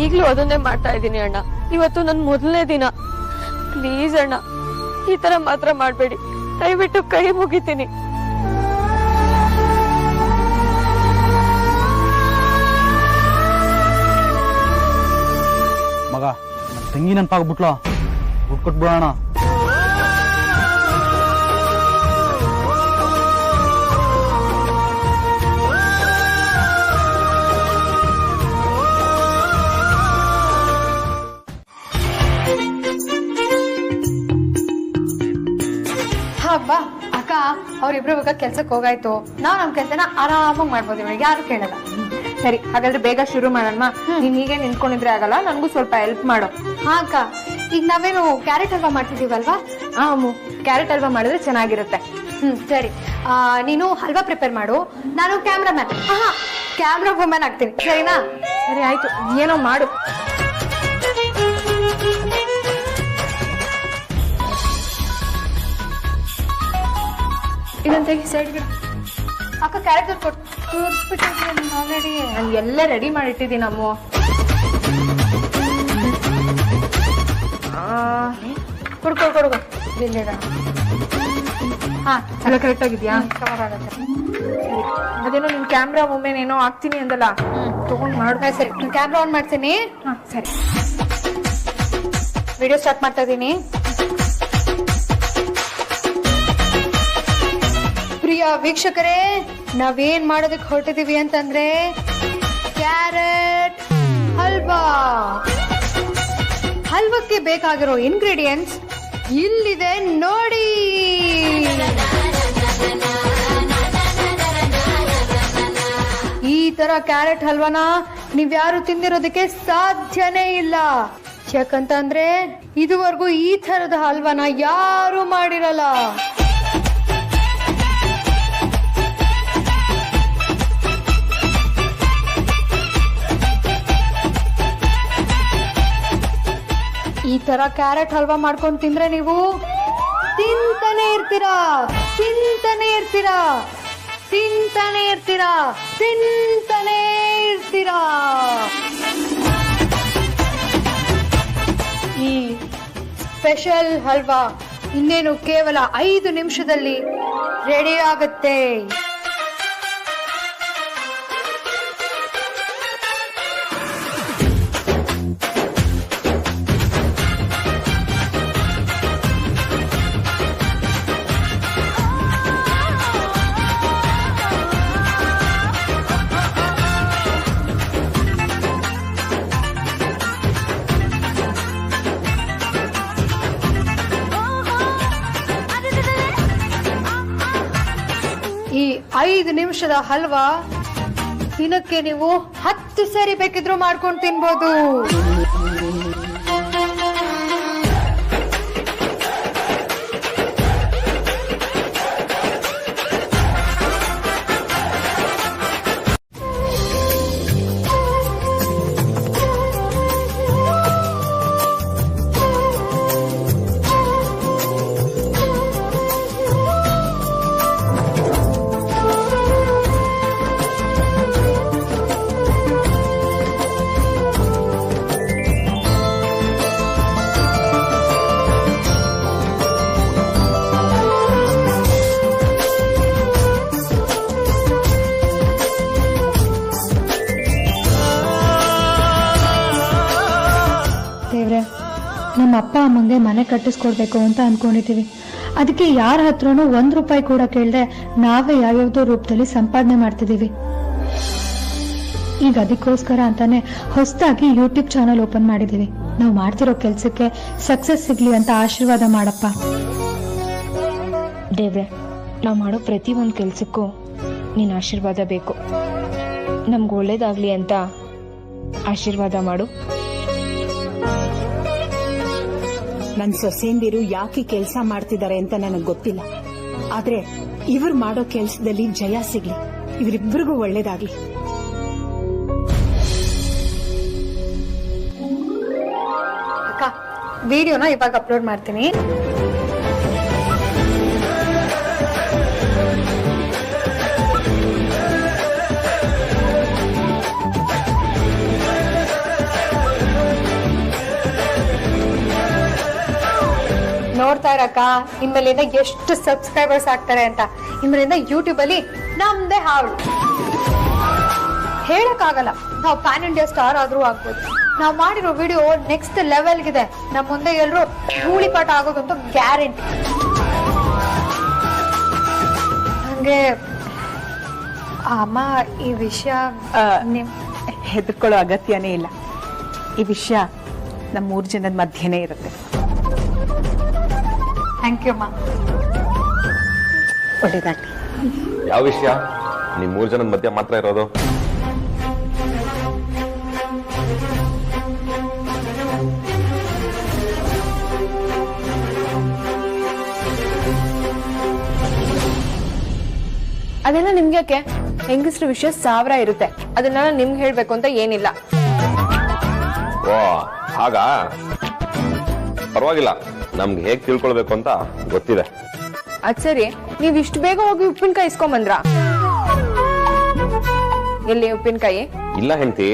ಈಗ್ಲೂ ಅದನ್ನೇ ಮಾಡ್ತಾ ಇದ್ದೀನಿ ಅಣ್ಣ. ಇವತ್ತು ನನ್ ಮೊದಲನೇ ದಿನ. ಪ್ಲೀಸ್ ಅಣ್ಣ, ಈ ತರ ಮಾತ್ರ ಮಾಡ್ಬೇಡಿ, ದಯವಿಟ್ಟು ಕೈ ಮುಗಿತೀನಿ. ಮಗ, ತಂಗಿ ನೆನಪಾಗ್ಬಿಟ್ಲು. ದುಡ್ಡು ಕೊಟ್ಬಿಡೋಣ. ಹಬ್ಬ ಅಕ್ಕ, ಅವ್ರಿಬ್ರು ಇವಾಗ ಕೆಲ್ಸಕ್ಕೆ ಹೋಗಾಯ್ತು. ನಾವ್ ನಮ್ ಕೆಲ್ಸನ ಆರಾಮಾಗಿ ಮಾಡ್ಬೋದು, ಇವಾಗ ಯಾರು ಕೇಳಲ್ಲ. ಸರಿ, ಹಾಗಾದ್ರೆ ಬೇಗ ಶುರು ಮಾಡೋಣ. ನೀನ್ ಹೀಗೆ ನಿಂತ್ಕೊಂಡಿದ್ರೆ ಆಗಲ್ಲ, ನನ್ಗೂ ಸ್ವಲ್ಪ ಹೆಲ್ಪ್ ಮಾಡು. ಹಾ ಅಕ್ಕ, ಈಗ ನಾವೇನು ಕ್ಯಾರೆಟ್ ಹಲ್ವಾ ಮಾಡ್ತಿದೀವಲ್ವಾ? ಕ್ಯಾರೆಟ್ ಹಲ್ವಾ ಮಾಡಿದ್ರೆ ಚೆನ್ನಾಗಿರುತ್ತೆ. ಸರಿ, ನೀನು ಹಲ್ವಾ ಪ್ರಿಪೇರ್ ಮಾಡು, ನಾನು ಕ್ಯಾಮ್ರಾಮ್ಯಾನ್. ಕ್ಯಾಮ್ರಾ ವುಮೆನ್ ಆಗ್ತೀನಿ, ಸರಿನಾ? ಸರಿ ಆಯ್ತು, ಏನೋ ಮಾಡು. ಇದಂತೆ ಸೈಡ್ಗೆ ಅಕ್ಕ, ಕ್ಯಾರೆಟ್ ತೋರಿಸ್ಬಿಟ್ಟಿದ್ದೀನಿ ಆಲ್ರೆಡಿ. ನಾನು ಎಲ್ಲ ರೆಡಿ ಮಾಡಿಟ್ಟಿದ್ದೀನಿ ಅಮ್ಮ. ಕೊಡ್ಕೊ ಹಾ, ಎಲ್ಲ ಕರೆಕ್ಟ್ ಆಗಿದ್ಯಾ? ಕವರ್ ಆಗುತ್ತೆ. ಅದೇನೋ ನಿಮ್ ಕ್ಯಾಮ್ರಾ ವುಮೆನ್ ಏನೋ ಆಗ್ತೀನಿ ಅಂದಲ್ಲ, ತಗೊಂಡ್ ಮಾಡ. ಸರಿ, ನಾನು ಕ್ಯಾಮ್ರಾ ಆನ್ ಮಾಡ್ತೀನಿ. ಹಾ ಸರಿ, ವಿಡಿಯೋ ಸ್ಟಾರ್ಟ್ ಮಾಡ್ತಾ ಇದ್ದೀನಿ. ಪ್ರಿಯ ವೀಕ್ಷಕರೇ, ನಾವೇನ್ ಮಾಡೋದಕ್ಕೆ ಹೊರಟಿದೀವಿ ಅಂತಂದ್ರೆ ಕ್ಯಾರೆಟ್ ಹಲ್ವಾ. ಹಲ್ವಕ್ಕೆ ಬೇಕಾಗಿರೋ ಇಂಗ್ರೀಡಿಯೆಂಟ್ಸ್ ಇಲ್ಲಿದೆ ನೋಡಿ. ಈ ತರ ಕ್ಯಾರೆಟ್ ಹಲ್ವಾನ ನೀವ್ಯಾರು ತಿಂದಿರೋದಕ್ಕೆ ಸಾಧ್ಯನೇ ಇಲ್ಲ. ಯಾಕಂತಂದ್ರೆ ಇದುವರೆಗೂ ಈ ತರದ ಹಲ್ವಾನ ಯಾರು ಮಾಡಿರಲ್ಲ. ಈ ತರ ಕ್ಯಾರೆಟ್ ಹಲ್ವಾ ಮಾಡ್ಕೊಂಡು ತಿಂದ್ರೆ ನೀವು ತಿಂತಾನೆ ಇರ್ತೀರಾ, ತಿಂತಾನೆ ಇರ್ತೀರಾ, ತಿಂತಾನೆ ಇರ್ತೀರಾ, ತಿಂತಾನೆ ಇರ್ತೀರಾ. ಈ ಸ್ಪೆಷಲ್ ಹಲ್ವಾ ಇನ್ನೇನು ಕೇವಲ 5 ನಿಮಿಷದಲ್ಲಿ ರೆಡಿ ಆಗುತ್ತೆ. ಈ 5 ನಿಮಿಷದ ಹಲ್ವಾ ದಿನಕ್ಕೆ ನೀವು 10 ಸರಿ ಬೇಕಿದ್ರು ಮಾಡ್ಕೊಂಡು ತಿನ್ಬೋದು. ನಮ್ಮ ಅಪ್ಪ ಅಮ್ಮಂಗೆ ಮನೆ ಕಟ್ಟಿಸ್ಕೊಡ್ಬೇಕು ಅಂತ ಅನ್ಕೊಂಡಿದೀವಿ. ಅದಕ್ಕೆ ಯಾರ ಹತ್ರನೂ 1 ರೂಪಾಯಿ ಕೂಡ ಕೇಳದೆ ನಾವೇ ಯಾವ್ಯಾವ್ದೋ ರೂಪದಲ್ಲಿ ಸಂಪಾದನೆ ಮಾಡ್ತಿದೀವಿ. ಈಗ ಅದಕ್ಕೋಸ್ಕರ ಅಂತಾನೆ ಹೊಸದಾಗಿ ಯೂಟ್ಯೂಬ್ ಚಾನಲ್ ಓಪನ್ ಮಾಡಿದೀವಿ. ನಾವು ಮಾಡ್ತಿರೋ ಕೆಲ್ಸಕ್ಕೆ ಸಕ್ಸಸ್ ಸಿಗ್ಲಿ ಅಂತ ಆಶೀರ್ವಾದ ಮಾಡಪ್ಪ. ದೇವ್ರೆ, ನಾವು ಮಾಡೋ ಪ್ರತಿ ಒಂದು ಕೆಲ್ಸಕ್ಕೂ ನಿನ್ನ ಆಶೀರ್ವಾದ ಬೇಕು. ನಮ್ಗೆ ಒಳ್ಳೇದಾಗ್ಲಿ ಅಂತ ಆಶೀರ್ವಾದ ಮಾಡು. ನನ್ ಸೊಸೆಂದಿರು ಯಾಕೆ ಕೆಲಸ ಮಾಡ್ತಿದ್ದಾರೆ ಅಂತ ನನಗ್ ಗೊತ್ತಿಲ್ಲ. ಆದ್ರೆ ಇವ್ರು ಮಾಡೋ ಕೆಲ್ಸದಲ್ಲಿ ಜಯ ಸಿಗ್ಲಿ, ಇವರಿಬ್ಬರಿಗೂ ಒಳ್ಳೇದಾಗ್ಲಿ. ಅಕ್ಕ, ವಿಡಿಯೋನ ಇವಾಗ ಅಪ್ಲೋಡ್ ಮಾಡ್ತೀನಿ. ನೋಡ್ತಾ ಇರಕ್ಕ, ಇನ್ಮೇಲಿಂದ ಎಷ್ಟು ಸಬ್ಸ್ಕ್ರೈಬರ್ಸ್ ಆಗ್ತಾರೆ ಅಂತ. ಇನ್ಮೇಲಿಂದ ಯೂಟ್ಯೂಬ್ ಅಲ್ಲಿ ನಮ್ದೇ ಹಾವಳಿ. ಹೇಳಕ್ಕಾಗಲ್ಲ, ನಾವು ಪ್ಯಾನ್ ಇಂಡಿಯಾ ಸ್ಟಾರ್ ಆದ್ರೂ ಆಗ್ಬೋದು. ನಾವು ಮಾಡಿರೋ ವಿಡಿಯೋ ನೆಕ್ಸ್ಟ್ ಲೆವೆಲ್ಗಿದೆ. ನಮ್ಮ ಮುಂದೆ ಎಲ್ರು ಧೂಳಿಪಾಠ ಆಗೋದಂತೂ ಗ್ಯಾರಂಟಿ. ಹಂಗೆ ಅಮ್ಮ, ಈ ವಿಷಯ ಹೆದರ್ಕೊಳ್ಳೋ ಅಗತ್ಯನೇ ಇಲ್ಲ. ಈ ವಿಷಯ ನಮ್ಮ 3 ಜನದ ಮಧ್ಯೆನೇ ಇರುತ್ತೆ. ಥ್ಯಾಂಕ್ ಯು ಅಮ್ಮ. ಒಳ್ಳೇದಾಗ್ಲಿ. ಯಾವ ವಿಷಯ? ನಿಮ್ 3 ಜನದ ಮಧ್ಯ ಮಾತ್ರ ಇರೋದು? ಅದೆಲ್ಲ ನಿಮ್ಗೆ ಹೆಂಗಸ್ರ ವಿಷಯ 1000 ಇರುತ್ತೆ. ಅದನ್ನ ನಿಮ್ಗೆ ಹೇಳ್ಬೇಕು ಅಂತ ಏನಿಲ್ಲ. ಓ ಹಾಗಾ? ಪರವಾಗಿಲ್ಲ, ನಮ್ಗೆ ಹೇಗ್ ತಿಳ್ಕೊಳ್ಬೇಕು ಅಂತ ಗೊತ್ತಿದೆ. ಅದ್ ಸರಿ, ನೀವ್ ಇಷ್ಟು ಬೇಗ ಹೋಗಿ ಉಪ್ಪಿನಕಾಯಿ ಇಸ್ಕೊಂಬಂದ್ರ? ಎಲ್ಲಿ ಉಪ್ಪಿನಕಾಯಿ? ಇಲ್ಲ ಹೆಂಡತಿ,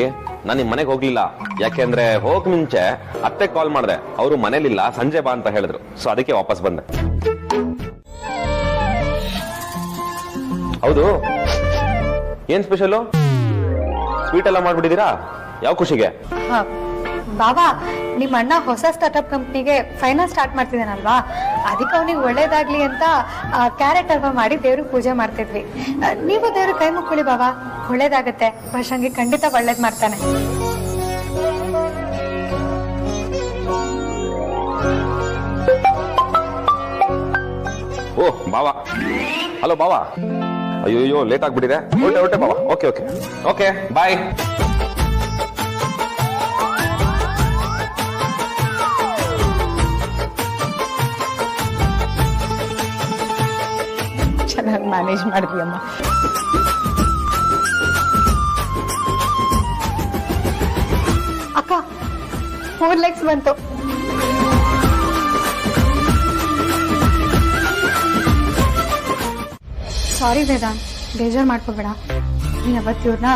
ನಾನು ನಿಮ್ ಮನೆಗೆ ಹೋಗ್ಲಿಲ್ಲ. ಯಾಕೆಂದ್ರೆ ಹೋಗಕ್ ಮುಂಚೆ ಅತ್ತೆ ಕಾಲ್ ಮಾಡಿದೆ, ಅವರು ಮನೇಲಿಲ್ಲ, ಸಂಜೆ ಬಾ ಅಂತ ಹೇಳಿದ್ರು. ಸೊ ಅದಕ್ಕೆ ವಾಪಸ್ ಬಂದೆ. ಹೌದು, ಏನ್ ಸ್ಪೆಷಲ್? ಸ್ವೀಟ್ ಎಲ್ಲ ಮಾಡ್ಬಿಟ್ಟಿದ್ದೀರಾ? ಯಾವ ಖುಷಿಗೆ? ಬಾಬಾ ನಿಮ್ಮ ಅಣ್ಣ ಹೊಸ ಸ್ಟಾರ್ಟ್ಅಪ್ ಕಂಪ್ನಿಗೆ ಫೈನಾನ್ಸ್ ಸ್ಟಾರ್ಟ್ ಮಾಡ್ತಿದ್ದಾನಲ್ವಾ, ಅದಕ್ಕೆ ಅವನಿಗೆ ಒಳ್ಳೇದಾಗ್ಲಿ ಅಂತ ಕ್ಯಾರೆಟ್ ಹಲ್ವಾ ಮಾಡಿ ದೇವ್ರಿಗೆ ಪೂಜೆ ಮಾಡ್ತಿದ್ವಿ. ನೀವು ದೇವ್ರಿಗೆ ಕೈ ಮುಕ್ಕೊಳ್ಳಿ ಬಾಬಾ, ಒಳ್ಳೇದಾಗತ್ತೆ. ಭಾಷಂಗೆ ಖಂಡಿತ ಒಳ್ಳೇದ್ ಮಾಡ್ತಾನೆ. ಓ ಬಾವಾ, ಹಲೋ ಬಾವಾ. ಅಯ್ಯೋ ಲೇಟ್ ಆಗ್ಬಿಟ್ಟಿದೆ. ಹೊರಟೆ ಬಾವಾ. Okay okay okay bye. ಚೆನ್ನಾಗಿ ಮ್ಯಾನೇಜ್ ಮಾಡಿದ್ವಿ ಅಮ್ಮ. ಅಕ್ಕ 4 legs ಬಂತು. ಸಾರಿ ವೇದಾಂತ್, ಬೇಜಾರು ಮಾಡ್ಕೋಬೇಡ. ನೀನ್ ಅವತ್ತು ಇವ್ರನ್ನ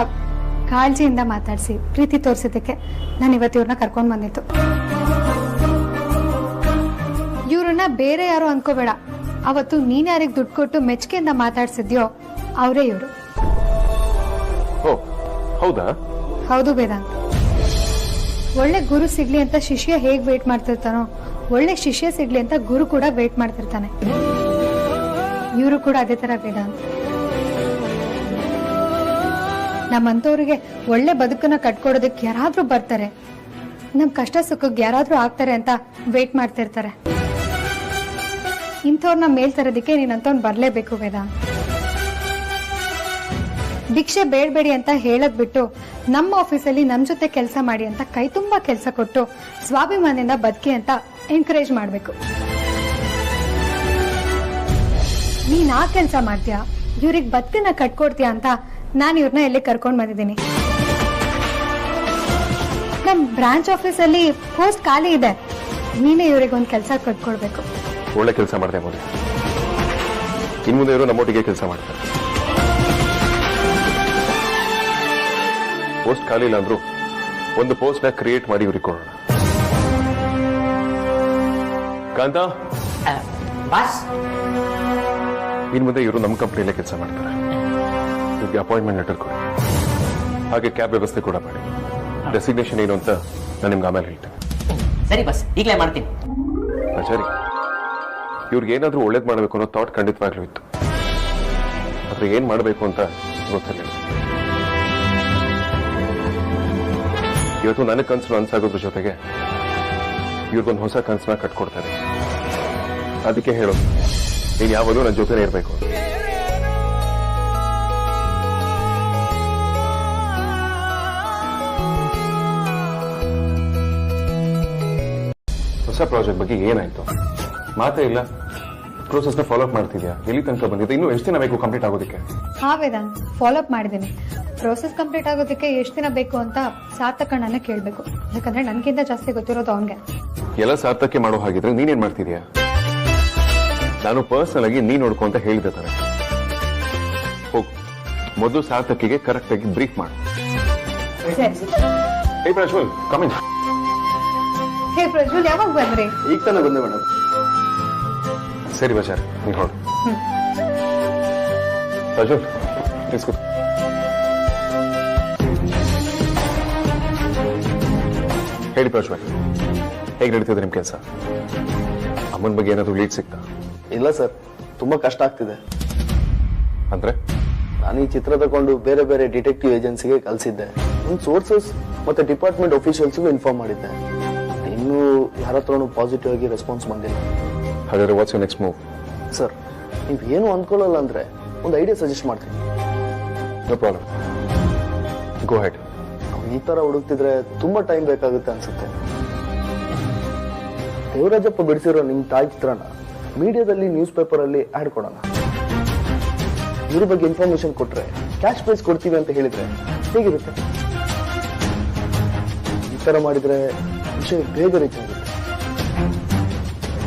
ಕಾಳಜಿಯಿಂದ ಮಾತಾಡಿಸಿ ಪ್ರೀತಿ ತೋರಿಸಿದ್ದಕ್ಕೆ ನಾನು ಇವತ್ತು ಇವ್ರನ್ನ ಕರ್ಕೊಂಡ್ ಬಂದಿತ್ತು. ಇವ್ರನ್ನ ಬೇರೆ ಯಾರು ಅನ್ಕೋಬೇಡ. ಅವತ್ತು ನೀನ್ ಯಾರಿಗೆ ದುಡ್ಡು ಕೊಟ್ಟು ಮೆಚ್ಚುಗೆಯಿಂದ ಮಾತಾಡ್ಸಿದ್ಯೋ ಅವರೇ ಇವರು. ಹೌದಾ? ಹೌದು ವೇದಾಂತ್. ಒಳ್ಳೆ ಗುರು ಸಿಗ್ಲಿ ಅಂತ ಶಿಷ್ಯ ಹೇಗ್ ವೇಟ್ ಮಾಡ್ತಿರ್ತಾನೋ, ಒಳ್ಳೆ ಶಿಷ್ಯ ಸಿಗ್ಲಿ ಅಂತ ಗುರು ಕೂಡ ವೇಟ್ ಮಾಡ್ತಿರ್ತಾನೆ. ಇವರು ಕೂಡ ಅದೇ ತರ ವೇದಾಂತ್. ನಮ್ಮಂತವ್ರಿಗೆ ಒಳ್ಳೆ ಬದುಕನ್ನ ಕಟ್ಕೊಡೋದಕ್ಕೆ ಯಾರಾದ್ರೂ ಬರ್ತಾರೆ, ನಮ್ ಕಷ್ಟ ಸುಖಕ್ಕೆ ಯಾರಾದ್ರೂ ಆಗ್ತಾರೆ ಅಂತ ವೇಟ್ ಮಾಡ್ತಿರ್ತಾರೆ. ಇಂಥವ್ರನ್ನ ಮೇಲ್ತರೋದಕ್ಕೆ ನೀನಂತವ್ನ್ ಬರ್ಲೇಬೇಕು ವೇದಾಂತ್. ಭಿಕ್ಷೆ ಬೇಡಬೇಡಿ ಅಂತ ಹೇಳದ್ ಬಿಟ್ಟು ನಮ್ಮ ಆಫೀಸಲ್ಲಿ ನಮ್ ಜೊತೆ ಕೆಲಸ ಮಾಡಿ ಅಂತ ಕೈ ತುಂಬಾ ಕೆಲಸ ಕೊಟ್ಟು ಸ್ವಾಭಿಮಾನದಿಂದ ಬದುಕಿ ಅಂತ ಎನ್ಕರೇಜ್ ಮಾಡ್ಬೇಕು. ನೀನ್ ಆ ಕೆಲಸ ಮಾಡ್ತೀಯಾ, ಇವ್ರಿಗೆ ಬದುಕನ್ನ ಕಟ್ಕೊಡ್ತೀಯಾ ಅಂತ ನಾನು ಇವ್ರನ್ನ ಎಲ್ಲಿ ಕರ್ಕೊಂಡ್ ಬಂದಿದ್ದೀನಿ. ನಮ್ ಬ್ರಾಂಚ್ ಆಫೀಸಲ್ಲಿ ಪೋಸ್ಟ್ ಖಾಲಿ ಇದೆ, ನೀನೇ ಇವ್ರಿಗೆ ಒಂದ್ ಕೆಲಸ ಕಟ್ಕೊಡ್ಬೇಕು. ಒಳ್ಳೆ ಕೆಲಸ ಮಾಡಿದೆ ಮೋದಿ. ಇನ್ ಮುಂದೆ ಇವರು ನಮ್ಮೊಟ್ಟಿಗೆ ಕೆಲಸ ಮಾಡ್ತಾರೆ. ಪೋಸ್ಟ್ ಖಾಲಿ ಇಲ್ಲ ಅಂದ್ರು ಒಂದು ಪೋಸ್ಟ್ ನ ಕ್ರಿಯೇಟ್ ಮಾಡಿ ಇವ್ರಿಗೆ ಕೊಡೋಣ. ಕಾಂತ, ಇನ್ ಮುಂದೆ ಇವರು ನಮ್ಮ ಕಂಪ್ನಿಯಲ್ಲೇ ಕೆಲಸ ಮಾಡ್ತಾರೆ. ಇವ್ರಿಗೆ ಅಪಾಯಿಂಟ್ಮೆಂಟ್ ಲೆಟರ್ ಕೊಡಿ, ಹಾಗೆ ಕ್ಯಾಬ್ ವ್ಯವಸ್ಥೆ ಕೂಡ ಮಾಡಿ. ಡೆಸಿಗ್ನೇಷನ್ ಏನು ಅಂತ ನಾನು ನಿಮ್ಗೆ ಆಮೇಲೆ ಹೇಳ್ತೇನೆ. ಸರಿ ಬಸ್, ಈಗಲೇ ಮಾಡ್ತೀನಿ. ಸರಿ, ಇವ್ರಿಗೆ ಏನಾದ್ರೂ ಒಳ್ಳೇದ್ ಮಾಡಬೇಕು ಅನ್ನೋ ಥಾಟ್ ಖಂಡಿತವಾಗ್ಲೂ ಇತ್ತು, ಆದ್ರೆ ಏನ್ ಮಾಡಬೇಕು ಅಂತ ಗೊತ್ತಿರಲಿಲ್ಲ. ಇವತ್ತು ನನಗೆ ಕನಸು ಅನ್ಸಾಗೋದ್ರ ಜೊತೆಗೆ ಇವ್ರಿಗೊಂದು ಹೊಸ ಕನಸನ್ನ ಕಟ್ಕೊಡ್ತಾರೆ. ಅದಕ್ಕೆ ಹೇಳೋದು, ನೀನು ಯಾವಾಗಲೂ ನನ್ನ ಜೊತೆನೇ ಇರಬೇಕು. ಹೊಸ ಪ್ರಾಜೆಕ್ಟ್ ಬಗ್ಗೆ ಏನಾಯ್ತು? ಮಾತೇ ಇಲ್ಲ. ಪ್ರೋಸೆಸ್ ನ ಫಾಲೋ ಅಪ್ ಮಾಡ್ತಿದ್ಯಾ? ಎಲ್ಲಿ ತನಕ ಬಂದಿದೆ? ಇನ್ನು ಎಷ್ಟು ದಿನ ಬೇಕು ಕಂಪ್ಲೀಟ್ ಆಗೋದಕ್ಕೆ? ಹಾ ವೇದಾಂತ್, ಫಾಲೋ ಅಪ್ ಮಾಡಿದ್ದೀನಿ. ಪ್ರೋಸೆಸ್ ಕಂಪ್ಲೀಟ್ ಆಗೋದಕ್ಕೆ ಎಷ್ಟು ದಿನ ಬೇಕು ಅಂತ ಸಾರ್ಥಕಣ್ಣನೇ ಕೇಳಬೇಕು. ಯಾಕಂದ್ರೆ ನನ್ಗಿಂತ ಜಾಸ್ತಿ ಗೊತ್ತಿರೋದು ಅವನ್ಗೆ. ಎಲ್ಲ ಸಾರ್ಥಕ್ಕೆ ಮಾಡೋ ಹಾಗಿದ್ರೆ ನೀನೇನ್ ಮಾಡ್ತಿದ್ಯಾ? ನಾನು ಪರ್ಸನಲ್ ಆಗಿ ನೀನ್ ನೋಡ್ಕೊ ಅಂತ ಹೇಳಿದೆ ತಾನೆ. ಹೋಗು, ಮೊದಲು ಸಾರ್ಥಕಿಗೆ ಕರೆಕ್ಟ್ ಆಗಿ ಬ್ರೀಫ್ ಮಾಡು. ಹೇ ಪ್ರಜ್ವಲ್, ಕಮ್ ಇನ್. ಹೇ ಪ್ರಜ್ವಲ್, ಯಾವಾಗ ಬಂದ್ರಿ? ಈಗ ತಾನೇ ಬಂದೆ ಮೇಡಮ್. ಸರಿ ಬಚಾರ್, ನೀನ್ ಹೊರಡು. ಪ್ರಜ್ವಲ್, ಪ್ಲೀಸ್ ಕೂತು. ಹೇಳಿ ಪ್ರಜ್ವಲ್, ಹೇಗೆ ನಡೀತಿದೆ ನಿಮ್ ಕೆಲಸ? ಅಮ್ಮನ ಬಗ್ಗೆ ಏನಾದ್ರು ಲೀಡ್ ಸಿಗ್ತಾ? ಇಲ್ಲ ಸರ್, ತುಂಬಾ ಕಷ್ಟ ಆಗ್ತಿದೆ. ಅಂದ್ರೆ ನಾನು ಈ ಚಿತ್ರ ತಗೊಂಡು ಬೇರೆ ಬೇರೆ ಡಿಟೆಕ್ಟಿವ್ ಏಜೆನ್ಸಿಗೆ ಕಳಿಸಿದ್ದೆ. ನನ್ನ ಸೋರ್ಸಸ್ ಮತ್ತೆ ಡಿಪಾರ್ಟ್ಮೆಂಟ್ ಆಫೀಷಿಯಲ್ಸ್ಗೂ ಇನ್ಫಾರ್ಮ್ ಮಾಡಿದ್ದೆ. ಇನ್ನೂ ಯಾರ ಹತ್ರನೂ ಪಾಸಿಟಿವ್ ಆಗಿ ರೆಸ್ಪಾನ್ಸ್ ಬಂದಿಲ್ಲ. ಹಾಗಾದ್ರೆ what's your next move? Sir, ನೀವು ಏನು ಅನ್ಕೊಳ್ಳಲ್ಲ ಅಂದ್ರೆ ಒಂದು ಐಡಿಯಾ ಸಜೆಸ್ಟ್ ಮಾಡ್ತೀನಿ. ನೋ ಪ್ರಾಬ್ಲಮ್, ಗೋ ಹೆಡ್. ಈ ತರ ಹುಡುಕ್ತಿದ್ರೆ ತುಂಬಾ ಟೈಮ್ ಬೇಕಾಗುತ್ತೆ ಅನ್ಸುತ್ತೆ. ದೇವರಾಜಪ್ಪ ಬಿಡಿಸಿರೋ ನಿಮ್ ತಾಯಿ ಚಿತ್ರನ ಮೀಡಿಯಾದಲ್ಲಿ ನ್ಯೂಸ್ ಪೇಪರ್ ಅಲ್ಲಿ ಆಡ್ ಕೊಡೋಣ. ಇವ್ರ ಬಗ್ಗೆ ಇನ್ಫಾರ್ಮೇಶನ್ ಕೊಟ್ರೆ ಕ್ಯಾಶ್ ಪ್ರೈಸ್ ಕೊಡ್ತೀವಿ ಅಂತ ಹೇಳಿದ್ರೆ ಹೇಗಿರುತ್ತೆ? ಈ ತರ ಮಾಡಿದ್ರೆ ವಿಷಯ ಬೇಗ ರೀಚ್ ಆಗುತ್ತೆ.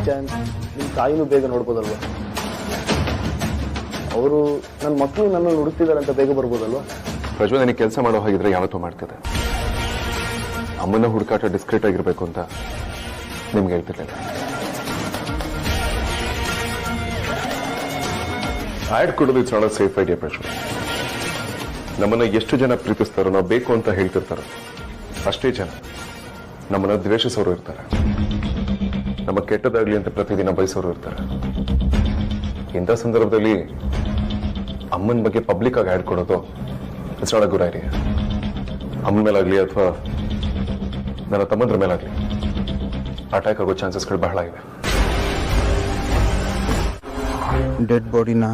ಚಾನ್ಸ್ ನಿಮ್ ತಾಯಿನೂ ಬೇಗ ನೋಡ್ಬೋದಲ್ವಾ? ಅವರು ನನ್ನ ಮಕ್ಕಳು ನನ್ನನ್ನು ಹುಡುಕ್ತಿದ್ದಾರೆ ಅಂತ ಬೇಗ ಬರ್ಬೋದಲ್ವಾ? ಪ್ರಜ್ವಲ್, ನನಗೆ ಕೆಲಸ ಮಾಡೋ ಹಾಗಿದ್ರೆ ಯಾವತ್ತೂ ಮಾಡ್ತಿದ್ದೆ. ಅಮ್ಮನ ಹುಡುಕಾಟ ಡಿಸ್ಕ್ರೀಟ್ ಆಗಿರ್ಬೇಕು ಅಂತ ನಿಮ್ಗೆ ಹೇಳ್ತಿರ್ಲಿಲ್ಲ. ಆಡ್ ಕೊಡೋದು it's not a safe idea Prajwal. ನಮ್ಮನ್ನ ಎಷ್ಟು ಜನ ಪ್ರೀತಿಸ್ತಾರೋ, ನಾವು ಬೇಕು ಅಂತ ಹೇಳ್ತಿರ್ತಾರೋ ಅಷ್ಟೇ ಜನ ನಮ್ಮನ್ನ ದ್ವೇಷಿಸೋರು ಇರ್ತಾರೆ, ನಮ್ಮ ಕೆಟ್ಟದಾಗ್ಲಿ ಅಂತ ಪ್ರತಿದಿನ ಬಯಸೋರು ಇರ್ತಾರೆ. ಇಂಥ ಸಂದರ್ಭದಲ್ಲಿ ಅಮ್ಮನ ಬಗ್ಗೆ ಪಬ್ಲಿಕ್ ಆಗಿ ಆಡ್ ಕೊಡೋದು it's not a good idea. ಅಮ್ಮನ ಮೇಲಾಗ್ಲಿ ಅಥವಾ ನನ್ನ ತಮ್ಮಂದ್ರ ಮೇಲಾಗ್ಲಿ ಅಟ್ಯಾಕ್ ಆಗೋ ಚಾನ್ಸಸ್ಗಳು ಬಹಳ ಇವೆ. ಡೆಡ್ ಬಾಡಿನ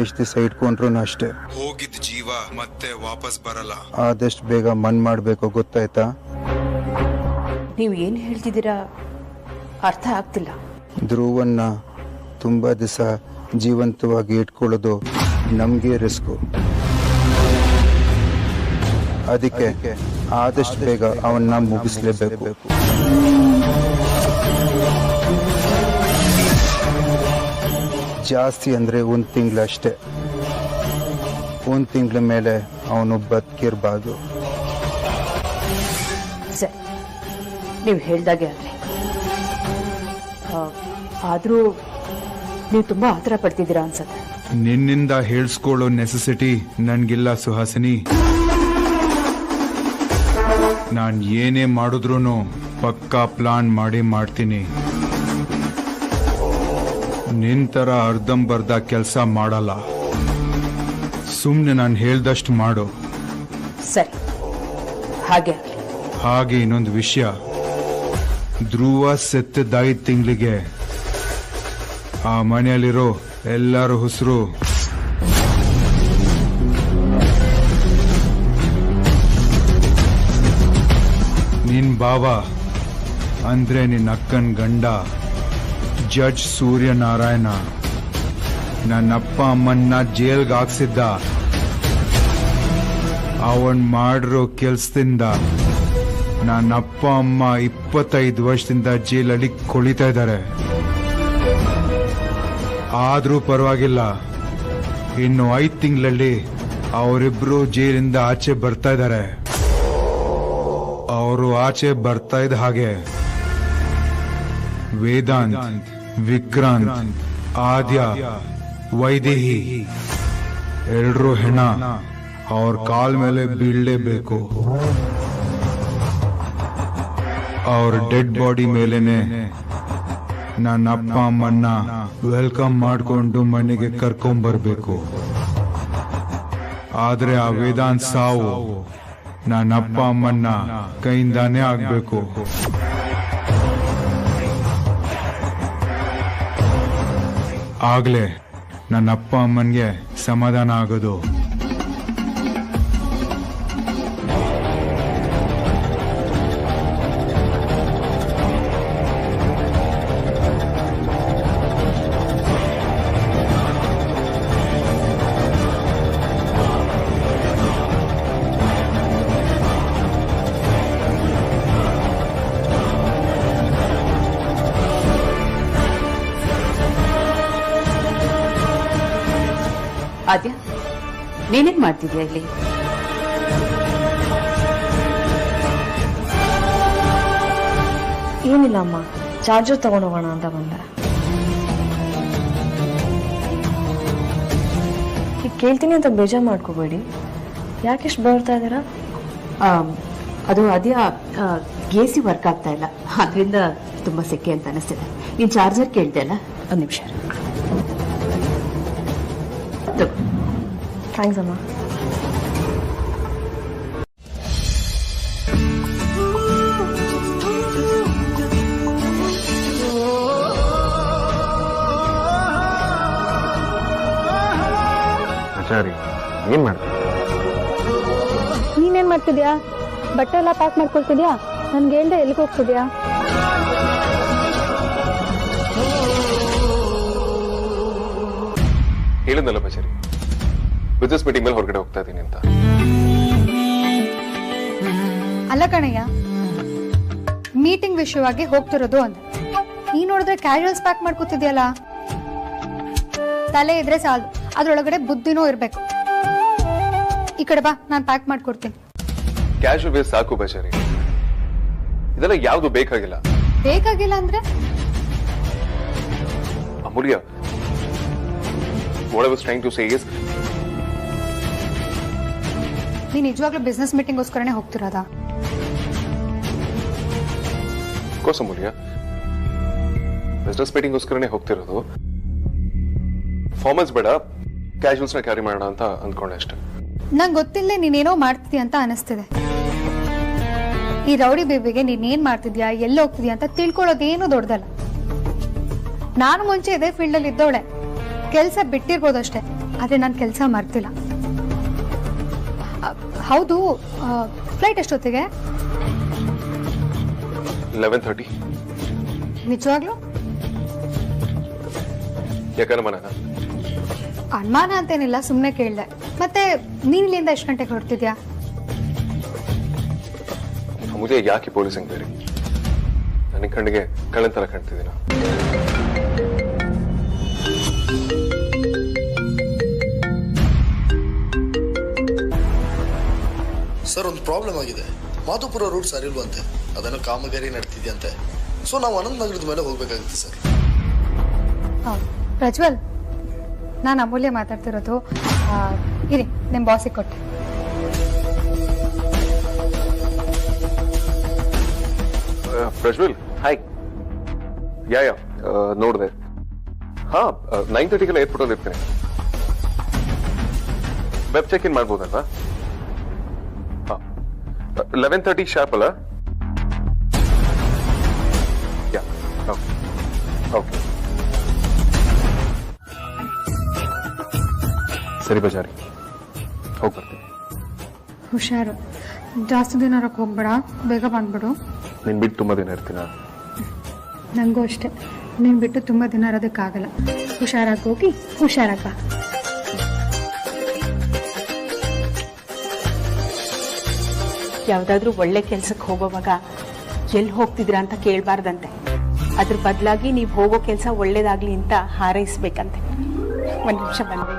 ಎಷ್ಟು ದಿವಸ ಇಟ್ಕೊಂಡ್ರು ಅಷ್ಟೇ, ಹೋಗಿದ್ ಜೀವ ಮತ್ತೆ ವಾಪಸ್ ಬರಲ್ಲ. ಆದಷ್ಟು ಬೇಗ ಮನ್ ಮಾಡ್ಬೇಕು, ಗೊತ್ತಾಯ್ತಾ? ನೀವು ಏನು ಹೇಳ್ತಿದ್ದೀರಾ ಅರ್ಥ ಆಗ್ತಿಲ್ಲ. ಧ್ರುವನ್ನ ತುಂಬಾ ದಿವಸ ಜೀವಂತವಾಗಿ ಇಟ್ಕೊಳ್ಳೋದು ನಮ್ಗೆ ರಿಸ್ಕು. ಅದಕ್ಕೆ ಆದಷ್ಟು ಬೇಗ ಅವನ್ನ ಮುಗಿಸ್ಲೇಬೇಕು. ಜಾಸ್ತಿ ಅಂದ್ರೆ 1 ತಿಂಗಳಷ್ಟೇ. 1 ತಿಂಗಳ ಮೇಲೆ ಅವನು ಬದುಕಿರ್ಬಾರ್ದು. ಸರಿ, ನೀವು ಹೇಳ್ದಾಗೆ ಆಗಲಿ. ಆದರೂ ನೀವು ತುಂಬಾ ಆತರ ಪಡ್ತಿದ್ದೀರಾ ಅನ್ಸತ್ತೆ. ನಿನ್ನಿಂದ ಹೇಳ್ಸ್ಕೊಳ್ಳೋ ನೆಸೆಸಿಟಿ ನನ್ಗಿಲ್ಲ ಸುಹಾಸಿನಿ. ನಾನ್ ಏನೇ ಮಾಡಿದ್ರೂ ಪಕ್ಕಾ ಪ್ಲಾನ್ ಮಾಡಿ ಮಾಡ್ತೀನಿ. ನಿಂತರ ಅರ್ಧಂಬರ್ಧ ಕೆಲಸ ಮಾಡಲ್ಲ. ಸುಮ್ನೆ ನಾನು ಹೇಳ್ದಷ್ಟು ಮಾಡು. ಸರಿ, ಹಾಗೆ ಹಾಗೆ ಇನ್ನೊಂದು ವಿಷಯ, ಧ್ರುವ ಸೆತ್ತಿದ್ದ 5 ತಿಂಗಳಿಗೆ ಆ ಮನೆಯಲ್ಲಿರೋ ಎಲ್ಲರ ಹೆಸರು ನಿನ್ ಬಾವ ಅಂದ್ರೆ ನಿನ್ನ ಅಕ್ಕನ್ ಗಂಡ ಜಡ್ಜ್ ಸೂರ್ಯನಾರಾಯಣ ನನ್ನಪ್ಪ ಅಮ್ಮನ್ನ ಜೈಲ್ಗೆ ಹಾಕ್ಸಿದ್ದ. ಅವನ್ ಮಾಡಿರೋ ಕೆಲ್ಸದಿಂದ ನನ್ನಪ್ಪ ಅಮ್ಮ 25 ವರ್ಷದಿಂದ ಜೈಲಲ್ಲಿ ಕೊಳಿತಾ ಇದ್ದಾರೆ. ಆದ್ರೂ ಪರವಾಗಿಲ್ಲ, ಇನ್ನು 5 ತಿಂಗಳಲ್ಲಿ ಅವರಿಬ್ರು ಜೈಲಿಂದ ಆಚೆ ಬರ್ತಾ ಇದ್ದಾರೆ. ಅವರು ಆಚೆ ಬರ್ತಾ ಇದ್ದ ಹಾಗೆ ವೇದಾಂತ್, ವಿಕ್ರಾಂತ್, ಆದ್ಯ, ವೈದೇಹಿ ಎಲ್ರೂ ಹೆಣ ಅವ್ರ ಕಾಲ್ ಮೇಲೆ ಬೀಳಲೇಬೇಕು. ಅವ್ರ ಡೆಡ್ ಬಾಡಿ ಮೇಲೇನೆ ನನ್ನ ಅಪ್ಪ ಅಮ್ಮನ್ನ ವೆಲ್ಕಮ್ ಮಾಡ್ಕೊಂಡು ಮನೆಗೆ ಕರ್ಕೊಂಡ್ಬರ್ಬೇಕು. ಆದ್ರೆ ಆ ವೇದಾಂತ್ ಸಾವು ನನ್ನ ಅಪ್ಪ ಅಮ್ಮನ್ನ ಕೈಯಿಂದಾನೇ ಆಗ್ಬೇಕು. ಆಗ್ಲೇ ನನ್ನ ಅಪ್ಪ ಅಮ್ಮನ್ಗೆ ಸಮಾಧಾನ ಆಗೋದು. ಆದ್ಯ, ನೀನೇನ್ ಮಾಡ್ತಿದ್ಯಾ ಇಲ್ಲಿ? ಏನಿಲ್ಲ ಅಮ್ಮ, ಚಾರ್ಜರ್ ತಗೊಂಡೋಗೋಣ ಅಂತ ಬಂದೆ. ಈಗ ಕೇಳ್ತೀನಿ ಅಂತ ಬೇಜಾರು ಮಾಡ್ಕೋಬೇಡಿ. ಯಾಕೆಷ್ಟು ಬರ್ತಾ ಇದ್ದೀರಾ? ಅದು ಆದ್ಯ, AC ವರ್ಕ್ ಆಗ್ತಾ ಇಲ್ಲ, ಅದರಿಂದ ತುಂಬಾ ಸೆಕೆ ಅಂತ ಅನಿಸ್ತಿದೆ. ನೀನ್ ಚಾರ್ಜರ್ ಕೇಳ್ದೆ ಅಲ್ಲ, 1 ನಿಮಿಷ. ಥ್ಯಾಂಕ್ಸ್ ಅಮ್ಮ. ಆಚಾರಿ, ಏನ್ ಮಾಡ್ತೀಯ? ನೀನೇನ್ ಮಾಡ್ತಿದ್ಯಾ? ಬಟ್ಟೆ ಎಲ್ಲ ಪ್ಯಾಕ್ ಮಾಡ್ಕೊಳ್ತಿದ್ಯಾ? ನನ್ಗೆ ಹೇಳ್ದೆ ಎಲ್ಲಿಗೆ ಹೋಗ್ತಿದ್ಯಾ? ಹೇಳಿದ್ನಲ್ಲ ಬಚಾರಿ, ಬಿಸ್ನೆಸ್ ಮೀಟಿಂಗ್ ಮೇಲೆ ಹೊರಗಡೆ ಹೋಗ್ತಾ ಇದ್ದೀನಿ ಅಂತ. ಅಲ್ಲ ಕಣಯ್ಯ, ಮೀಟಿಂಗ್ ವಿಷಯವಾಗಿ ಹೋಗ್ತಿರೋದು ಅಂತ ನೀ ನೋಡಿದ್ರೆ ಕ್ಯಾಶುವಲ್ಸ್ ಪ್ಯಾಕ್ ಮಾಡ್ಕೊತಿದ್ಯಲ್ಲ. ತಲೆ ಇದ್ರೆ ಸಾಲು, ಅದ್ರೊಳಗಡೆ ಬುದ್ಧಿನೂ ಇರ್ಬೇಕು. ಈ ಕಡೆ ಬಾ, ನಾನು ಪ್ಯಾಕ್ ಮಾಡ್ಕೊಡ್ತೀನಿ. ಕ್ಯಾಶುವಲ್ ವೇರ್ ಸಾಕು ಬಚಾರಿ, ಇದೆಲ್ಲ ಯಾವ್ದು ಬೇಕಾಗಿಲ್ಲ. ಬೇಕಾಗಿಲ್ಲ ಅಂದ್ರೆ ಅಮೂಲ್ಯ, what I was trying to say is, ನೀ ನಿಜವಾಗ್ಲೂ ಬಿಸ್ನೆಸ್ ಮೀಟಿಂಗ್ಗೋಸ್ಕರನೇ ಹೋಗ್ತಿರೋದಾ? ಅಫ್ಕೋರ್ಸ್ ಅಮೂಲ್ಯ, ಬಿಸ್ನೆಸ್ ಮೀಟಿಂಗ್ಗೋಸ್ಕರನೇ ಹೋಗ್ತಿರೋದು. ಫಾರ್ಮಲ್ಸ್ ಬೇಡ, ಕ್ಯಾಶುವಲ್ಸ್ನ ಕ್ಯಾರಿ ಮಾಡೋಣ ಅಂತ ಅಂದ್ಕೊಂಡೆ ಅಷ್ಟೇ. ನಂಗೆ ಗೊತ್ತಿಲ್ಲದೆ ನೀನೇನೋ ಮಾಡ್ತಿದ್ಯಾ ಅಂತ ಅನಿಸ್ತಿದೆ. ಈ ರೌಡಿ ಬೇಬಿಗೆ ನೀನೇನ್ ಮಾಡ್ತಿದ್ಯಾ, ಎಲ್ಲ ಹೋಗ್ತಿದ್ಯಾ ಅಂತ ತಿಳ್ಕೊಳ್ಳೋದೇನು ದೊಡ್ಡದಲ್ಲ. ನಾನು ಮುಂಚೆ ಇದೇ ಫೀಲ್ಡ್ ಅಲ್ಲಿ ಇದ್ದವಳೆ, ಕೆಲಸ ಬಿಟ್ಟಿರ್ಬೋದಷ್ಟೇ, ಆದ್ರೆ ನಾನು ಕೆಲಸ ಮಾಡ್ತಿಲ್ಲ. ಹೌದು, ಫ್ಲೈಟ್ ಎಷ್ಟೊತ್ತಿಗೆ? 11:30. ನಿಜವಾಗ್ಲು? ಯಾಕಂದ್ರೆ ಮನ ಅನುಮಾನ ಅಂತೇನಿಲ್ಲ, ಸುಮ್ಮನೆ ಕೇಳಿದೆ. ಮತ್ತೆ ನೀನ್ ಇಲ್ಲಿಂದ ಎಷ್ಟು ಗಂಟೆಗೆ ಹೊರಡ್ತಿದ್ಯಾ? ಅಮೂಲ್ಯ, ಯಾಕೆ ಪೊಲೀಸ್ ಎಂಕ್ವೈರಿ? ನನಗೆ ಕಣ್ಣಿಗೆ ಕಳ್ಳನ್ ತರ ಕಾಣ್ತಿದ್ದೀನ. ಸರ್, ಒಂದು ಪ್ರಾಬ್ಲಮ್ ಆಗಿದೆ. ಮಾಧುಪುರ ರೂಟ್ ಸರಿಲ್ವಂತೆ, ಅದನ್ನು ಕಾಮಗಾರಿ ನಡ್ತಿದ್ಯಂತೆ. ಸೊ ನಾವು ಅನಂತ ನಗರದ ಮೇಲೆ ಹೋಗ್ಬೇಕಾಗುತ್ತೆ ಸರ್. ಪ್ರಜ್ವಲ್, ನಾನು ಅಮೂಲ್ಯ ಮಾತಾಡ್ತಿರೋದು. ಇರಿ, ನಿಮ್ಮ ಬಾಸಿಗೆ ಕೊಟ್ಟೆ. ಪ್ರಜ್ವಲ್, ಹಾಯ್. ಯಾ ನೋಡಿದೆ. ಹಾ, 9:30 ಏರ್ಪೋರ್ಟ್ ಅಲ್ಲಿ ಇರ್ತೇನೆ. ವೆಬ್ ಚೆಕ್ ಇನ್ ಮಾಡ್ಬೋದಲ್ವಾ? 11:30 ಶಾರ್ಪ್ ಅಲ್ಲ? Yeah, okay. ಸರಿ ಬಜಾರಿ, ಹೋಗಿ ಬರ್ತೀನಿ. ಹುಷಾರು, ಜಾಸ್ತಿ ದಿನ ಇರಕ್ಕೆ ಹೋಗ್ಬೇಡ, ಬೇಗ ಬಂದ್ಬಿಡು. ನೀನ್ ಬಿಟ್ಟು ತುಂಬಾ ದಿನ ಇರ್ತೀನ? ನನಗೂ ಅಷ್ಟೇ, ನೀನು ಬಿಟ್ಟು ತುಂಬ ದಿನ ಇರೋದಕ್ಕಾಗಲ್ಲ. ಹುಷಾರಾಗಿ ಹೋಗಿ ಹುಷಾರಾಗ. ಯಾವುದಾದ್ರೂ ಒಳ್ಳೆ ಕೆಲ್ಸಕ್ಕೆ ಹೋಗೋವಾಗ ಎಲ್ಲಿ ಹೋಗ್ತಿದ್ದೀರಾ ಅಂತ ಕೇಳಬಾರ್ದಂತೆ. ಅದ್ರ ಬದಲಾಗಿ ನೀವು ಹೋಗೋ ಕೆಲಸ ಒಳ್ಳೇದಾಗ್ಲಿ ಅಂತ ಹಾರೈಸ್ಬೇಕಂತೆ. ಒಂದು ನಿಮಿಷ ಬಂದೆ.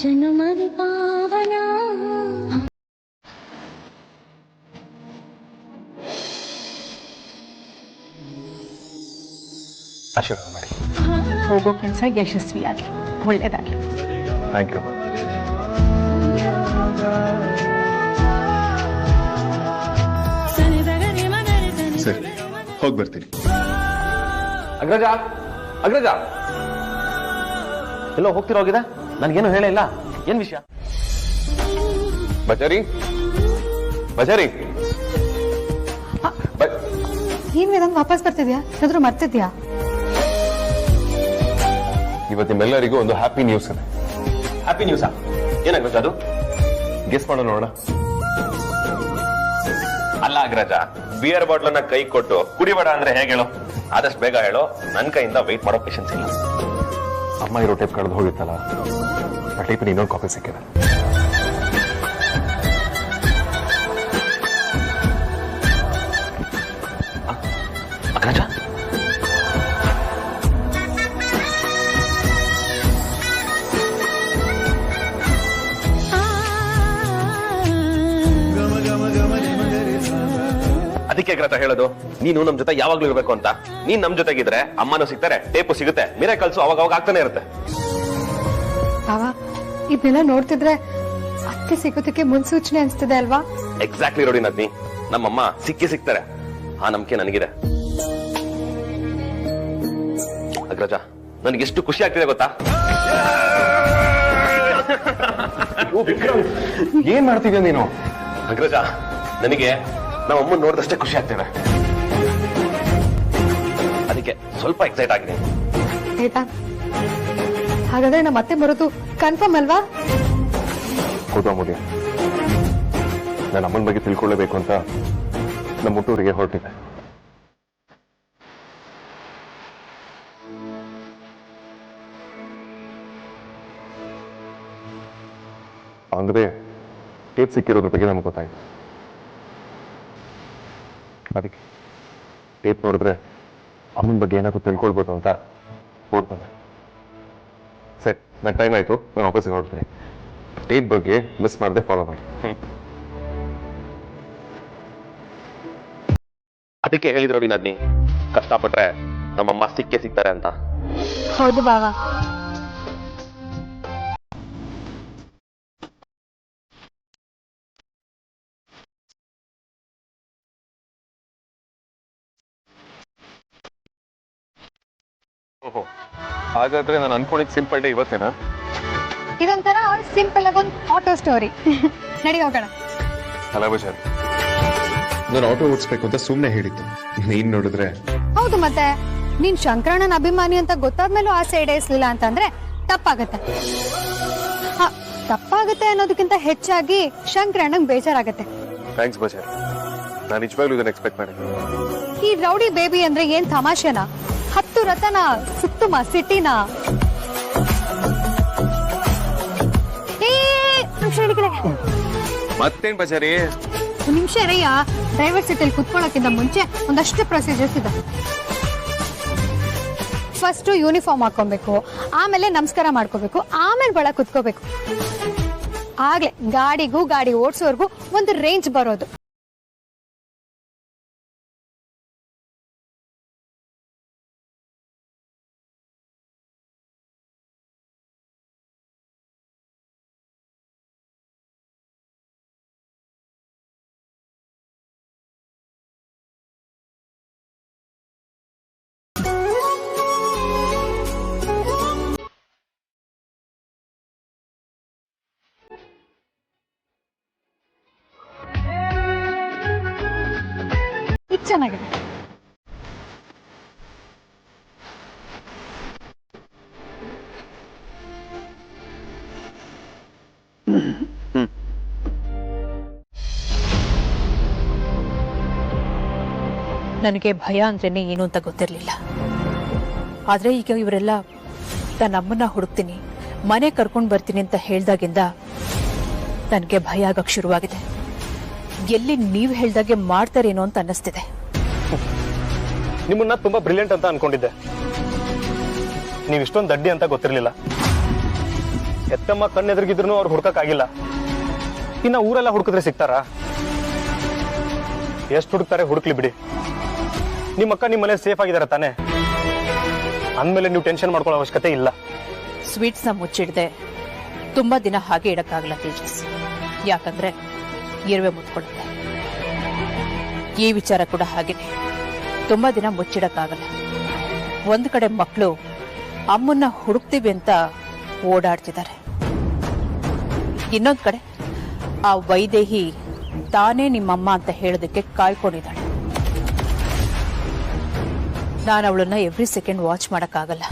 ಜನುಮದ ಪಾವನ ಆಶೀರ್ವಾದ ಮಾಡಿ. ಹೋಗೋ ಕೆಲಸ ಯಶಸ್ವಿ ಆಗಲಿ, ಒಳ್ಳೇದಾಗಲಿ. Thank you. ಸರಿ, ಹೋಗಿ ಬರ್ತೀನಿ. ಅಗ್ರಜ, ಅಗ್ರಜ, ಎಲ್ಲೋ ಹೋಗ್ತಿರೋಗಿದೆ? ನನ್ಗೇನು ಹೇಳೇ ಇಲ್ಲ. ಏನ್ ವಿಷಯ? ಬಜಾರಿ, ಬಜಾರಿ, ಏನ್ ವೇದಾಂತ್, ವಾಪಸ್ ಬರ್ತಿದ್ಯಾ? ಏನಾದ್ರೂ ಮರ್ತಿದ್ಯಾ? ಇವತ್ತು ನಿಮ್ಮೆಲ್ಲರಿಗೂ ಒಂದು ಹ್ಯಾಪಿ ನ್ಯೂಸ್ ಇದೆ. ಹ್ಯಾಪಿ ನ್ಯೂಸಾ? ಏನಾಗ್ಬೇಕು ಅದು? ಗೆಸ್ ಮಾಡೋಣ ನೋಡೋಣ. ಅಲ್ಲ ಅಗ್ರಜ, ಬಿಯರ್ ಬಾಟ್ಲನ್ನ ಕೈ ಕೊಟ್ಟು ಕುಡಿಬೇಡ ಅಂದ್ರೆ ಹೇಗೆ ಹೇಳೋ? ಆದಷ್ಟು ಬೇಗ ಹೇಳೋ, ನನ್ನ ಕೈಯಿಂದ ವೆಯ್ಟ್ ಮಾಡೋ ಪೇಷನ್ಸ್ ಇಲ್ಲ. ಅಮ್ಮ ಇರೋ ಟೇಪ್ ಕಳೆದು ಹೋಗಿತ್ತಲ್ಲ, ಆ ಟೇಪಿನ ಇನ್ನೊಂದು ಕಾಪಿ ಸಿಕ್ಕಿದೆ. ಅಗ್ರಜ, ಅದಕ್ಕೆ ಅಗ್ರಜ ಹೇಳೋದು, ನೀನು ನಮ್ ಜೊತೆ ಯಾವಾಗ್ಲೂ ಇರ್ಬೇಕು ಅಂತ. ನೀನ್ ನಮ್ ಜೊತೆಗಿದ್ರೆ ಅಮ್ಮನೂ ಸಿಗ್ತಾರೆ, ಟೇಪು ಸಿಗುತ್ತೆ, ಮಿರಾಕಲ್ಸು ಅವಾಗ ಅವಾಗ ಆಗ್ತಾನೆ ಇರುತ್ತೆ. ಇದನ್ನೆಲ್ಲ ನೋಡ್ತಿದ್ರೆ ಅತ್ತೆ ಸಿಗೋದಕ್ಕೆ ಮುನ್ಸೂಚನೆ ಅನ್ಸ್ತಿದೆ ಅಲ್ವಾ? ಎಕ್ಸಾಕ್ಟ್ಲಿ ನೋಡಿ ನದ್ನಿ, ನಮ್ಮಮ್ಮ ಸಿಗ್ತಾರೆ, ಆ ನಂಬಿಕೆ ನನಗಿದೆ. ಅಗ್ರಜ, ನನಗೆ ಎಷ್ಟು ಖುಷಿ ಆಗ್ತಿದೆ ಗೊತ್ತಾ? ಏನ್ ಮಾಡ್ತಿದ್ಯಾ ನೀನು? ಅಗ್ರಜ, ನನಗೆ ನಮ್ಮ ಅಮ್ಮನ್ ನೋಡಿದಷ್ಟೇ ಖುಷಿ ಆಗ್ತಿದೆ. ಅದಕ್ಕೆ ಸ್ವಲ್ಪ ಎಕ್ಸೈಟ್ ಆಗಿದೆ. ಆಯ್ತಾ? ಹಾಗಾದ್ರೆ ನಮ್ಮ ಅತ್ತೆ ಬರೋದು ಕನ್ಫರ್ಮ್ ಅಲ್ವಾ? ಹೌದು ಅಮೂಲ್ಯ, ನಾನು ಅಮ್ಮನ ಬಗ್ಗೆ ತಿಳ್ಕೊಳ್ಳೇಬೇಕು ಅಂತ ನಮ್ಮ ಹುಟ್ಟೂರಿಗೆ ಹೊರಟಿದ್ದೆ. ಅಂದ್ರೆ ಟೇಪ್ ಸಿಕ್ಕಿರೋದ್ರ ಬಗ್ಗೆ ನಮ್ಗೆ ಗೊತ್ತಾಯ್ತು. ಅದಕ್ಕೆ ಟೇಪ್ ನೋಡಿದ್ರೆ ಅಮ್ಮನ ಬಗ್ಗೆ ಏನಾದ್ರು ತಿಳ್ಕೊಳ್ಬೋದು ಅಂತ ಓಡ್ಬಂದೆ. ಸರಿ ನನ್ನ ಟೈಮ್ ಆಯಿತು, ನಾನು ಆಫೀಸಿಗೆ ಹೊರಡ್ತೀನಿ. ಡೇಟ್ ಬಗ್ಗೆ ಮಿಸ್ ಮಾಡದೆ ಫಾಲೋ ಮಾಡಿ. ಅದಕ್ಕೆ ಹೇಳಿದ್ರು ವಿನಾದ್ನಿ, ಕಷ್ಟಪಟ್ರೆ ನಮ್ಮಮ್ಮ ಸಿಕ್ಕೇ ಸಿಗ್ತಾರೆ ಅಂತ. ಹೌದು ಬಾವಾ. ಓಹೋ, ಹಾಗಾದ್ರೆ ನಾನು ಅನ್ಕೊಂಡಿದ್ದು ಸಿಂಪಲ್ ಡೇ ಇವತ್ತೇನಾ? ಇದೊಂಥರ ಸಿಂಪಲ್ ಆಗಿ ಒಂದು ಆಟೋ ಸ್ಟೋರಿ. ನಡಿ ಹೋಗೋಣ. ಅಲ್ಲ ಬಜಾರ್, ನಾನು ಆಟೋ ಓಡಿಸ್ಬೇಕು ಅಂತ ಸುಮ್ಮನೆ ಹೇಳಿದ್ದು, ನೀನ್ ನೋಡಿದ್ರೆ. ಹೌದು, ಮತ್ತೆ ನೀನ್ ಶಂಕರಣ್ಣನ ಅಭಿಮಾನಿ ಅಂತ ಗೊತ್ತಾದ್ಮೇಲೂ ಆಸೆ ಈಡೇರಿಸಲಿಲ್ಲ ಅಂತಂದ್ರೆ ತಪ್ಪಾಗತ್ತೆ. ತಪ್ಪಾಗತ್ತೆ ಅನ್ನೋದಕ್ಕಿಂತ ಹೆಚ್ಚಾಗಿ ಶಂಕರಣ್ಣಂಗ್ ಬೇಜಾರಾಗತ್ತೆ. ಥ್ಯಾಂಕ್ಸ್ ಬಜಾರ್, ನಾನು ನಿಜವಾಗ್ಲೂ ಇದನ್ನ ಎಕ್ಸ್ಪೆಕ್ಟ್ ಮಾಡಿದ್ದೆ. ಈ ರೌಡಿ ಬೇಬಿ ಅಂದ್ರೆ ಏನ್ ತಮಾಷೆನಾ? 10 ರಥನ ಸುತ್ತುಮ ಸಿಟಿನ. ಮತ್ತೇನ್ ಬಜಾರಿ? ಒಂದು ನಿಮಿಷ ರಯ್ಯ, ಡ್ರೈವರ್ ಸೀಟಲ್ಲಿ ಕುತ್ಕೊಳ್ಳೋಕ್ಕಿಂತ ಮುಂಚೆ ಒಂದಷ್ಟು ಪ್ರೊಸೀಜರ್ಸ್ ಇದೆ. ಫಸ್ಟ್ ಯೂನಿಫಾರ್ಮ್ ಹಾಕೊಬೇಕು, ಆಮೇಲೆ ನಮಸ್ಕಾರ ಮಾಡ್ಕೋಬೇಕು, ಆಮೇಲೆ ಒಳಗೆ ಕುತ್ಕೋಬೇಕು. ಆಗ್ಲೇ ಗಾಡಿ ಓಡಿಸೋರ್ಗು ಒಂದು ರೇಂಜ್ ಬರೋದು. ಚೆನ್ನಾಗಿದೆ. ನನಗೆ ಭಯ ಅಂದ್ರೇನೆ ಏನು ಅಂತ ಗೊತ್ತಿರಲಿಲ್ಲ. ಆದ್ರೆ ಈಗ ಇವರೆಲ್ಲ ನನ್ನ ಅಮ್ಮನ್ನ ಹುಡುಕ್ತೀನಿ, ಮನೆ ಕರ್ಕೊಂಡು ಬರ್ತೀನಿ ಅಂತ ಹೇಳ್ದಾಗಿಂದ ನನಗೆ ಭಯ ಆಗಕ್ ಶುರುವಾಗಿದೆ. ಎಲ್ಲಿ ನೀವು ಹೇಳ್ದಾಗೆ ಮಾಡ್ತಾರೇನೋ ಅಂತ ಅನ್ನಿಸ್ತಿದೆ. ನಿಮ್ಮನ್ನ ತುಂಬಾ ಬ್ರಿಲಿಯಂಟ್ ಅಂತ ಅನ್ಕೊಂಡಿದ್ದೆ, ನೀವ್ ಇಷ್ಟೊಂದು ದಡ್ಡಿ ಅಂತ ಗೊತ್ತಿರ್ಲಿಲ್ಲ. ಎತ್ತಮ್ಮ ಕಣ್ಣೆದುರುಗಿದ್ರು ಅವ್ರು ಹುಡ್ಕಕ್ಕಾಗಿಲ್ಲ, ಇನ್ನ ಊರೆಲ್ಲ ಹುಡುಕಿದ್ರೆ ಸಿಗ್ತಾರಾ? ಎಷ್ಟು ಹುಡುಕ್ತಾರೆ ಹುಡುಕ್ಲಿ ಬಿಡಿ. ನಿಮ್ಮಕ್ಕ ನಿಮ್ಮ ಮನೆ ಸೇಫ್ ಆಗಿದಾರೆ ತಾನೆ, ಅಂದ್ಮೇಲೆ ನೀವು ಟೆನ್ಷನ್ ಮಾಡ್ಕೊಳ್ಳೋ ಅವಶ್ಯಕತೆ ಇಲ್ಲ. ಸ್ವೀಟ್ಸ್ ನ ಮುಚ್ಚಿಡದೆ ತುಂಬಾ ದಿನ ಹಾಗೆ ಇಡಕ್ಕಾಗಲ್ಲ ತೇಜಸ್, ಯಾಕಂದ್ರೆ ಇರುವೆ ಮುತ್ಕೊಳ್ಳುತ್ತೆ. ಈ ವಿಚಾರ ಕೂಡ ಹಾಗೇನೆ, ತುಂಬಾ ದಿನ ಮುಚ್ಚಿಡಕ್ಕಾಗಲ್ಲ. ಒಂದ್ ಕಡೆ ಮಕ್ಕಳು ಅಮ್ಮನ್ನ ಹುಡುಕ್ತೀವಿ ಅಂತ ಓಡಾಡ್ತಿದ್ದಾರೆ, ಇನ್ನೊಂದ್ ಕಡೆ ಆ ವೈದೇಹಿ ತಾನೇ ನಿಮ್ಮಮ್ಮ ಅಂತ ಹೇಳೋದಕ್ಕೆ ಕಾಯ್ಕೊಂಡಿದ್ದಾಳೆ. ನಾನು ಅವಳನ್ನ ಎವ್ರಿ ಸೆಕೆಂಡ್ ವಾಚ್ ಮಾಡಕ್ಕಾಗಲ್ಲ.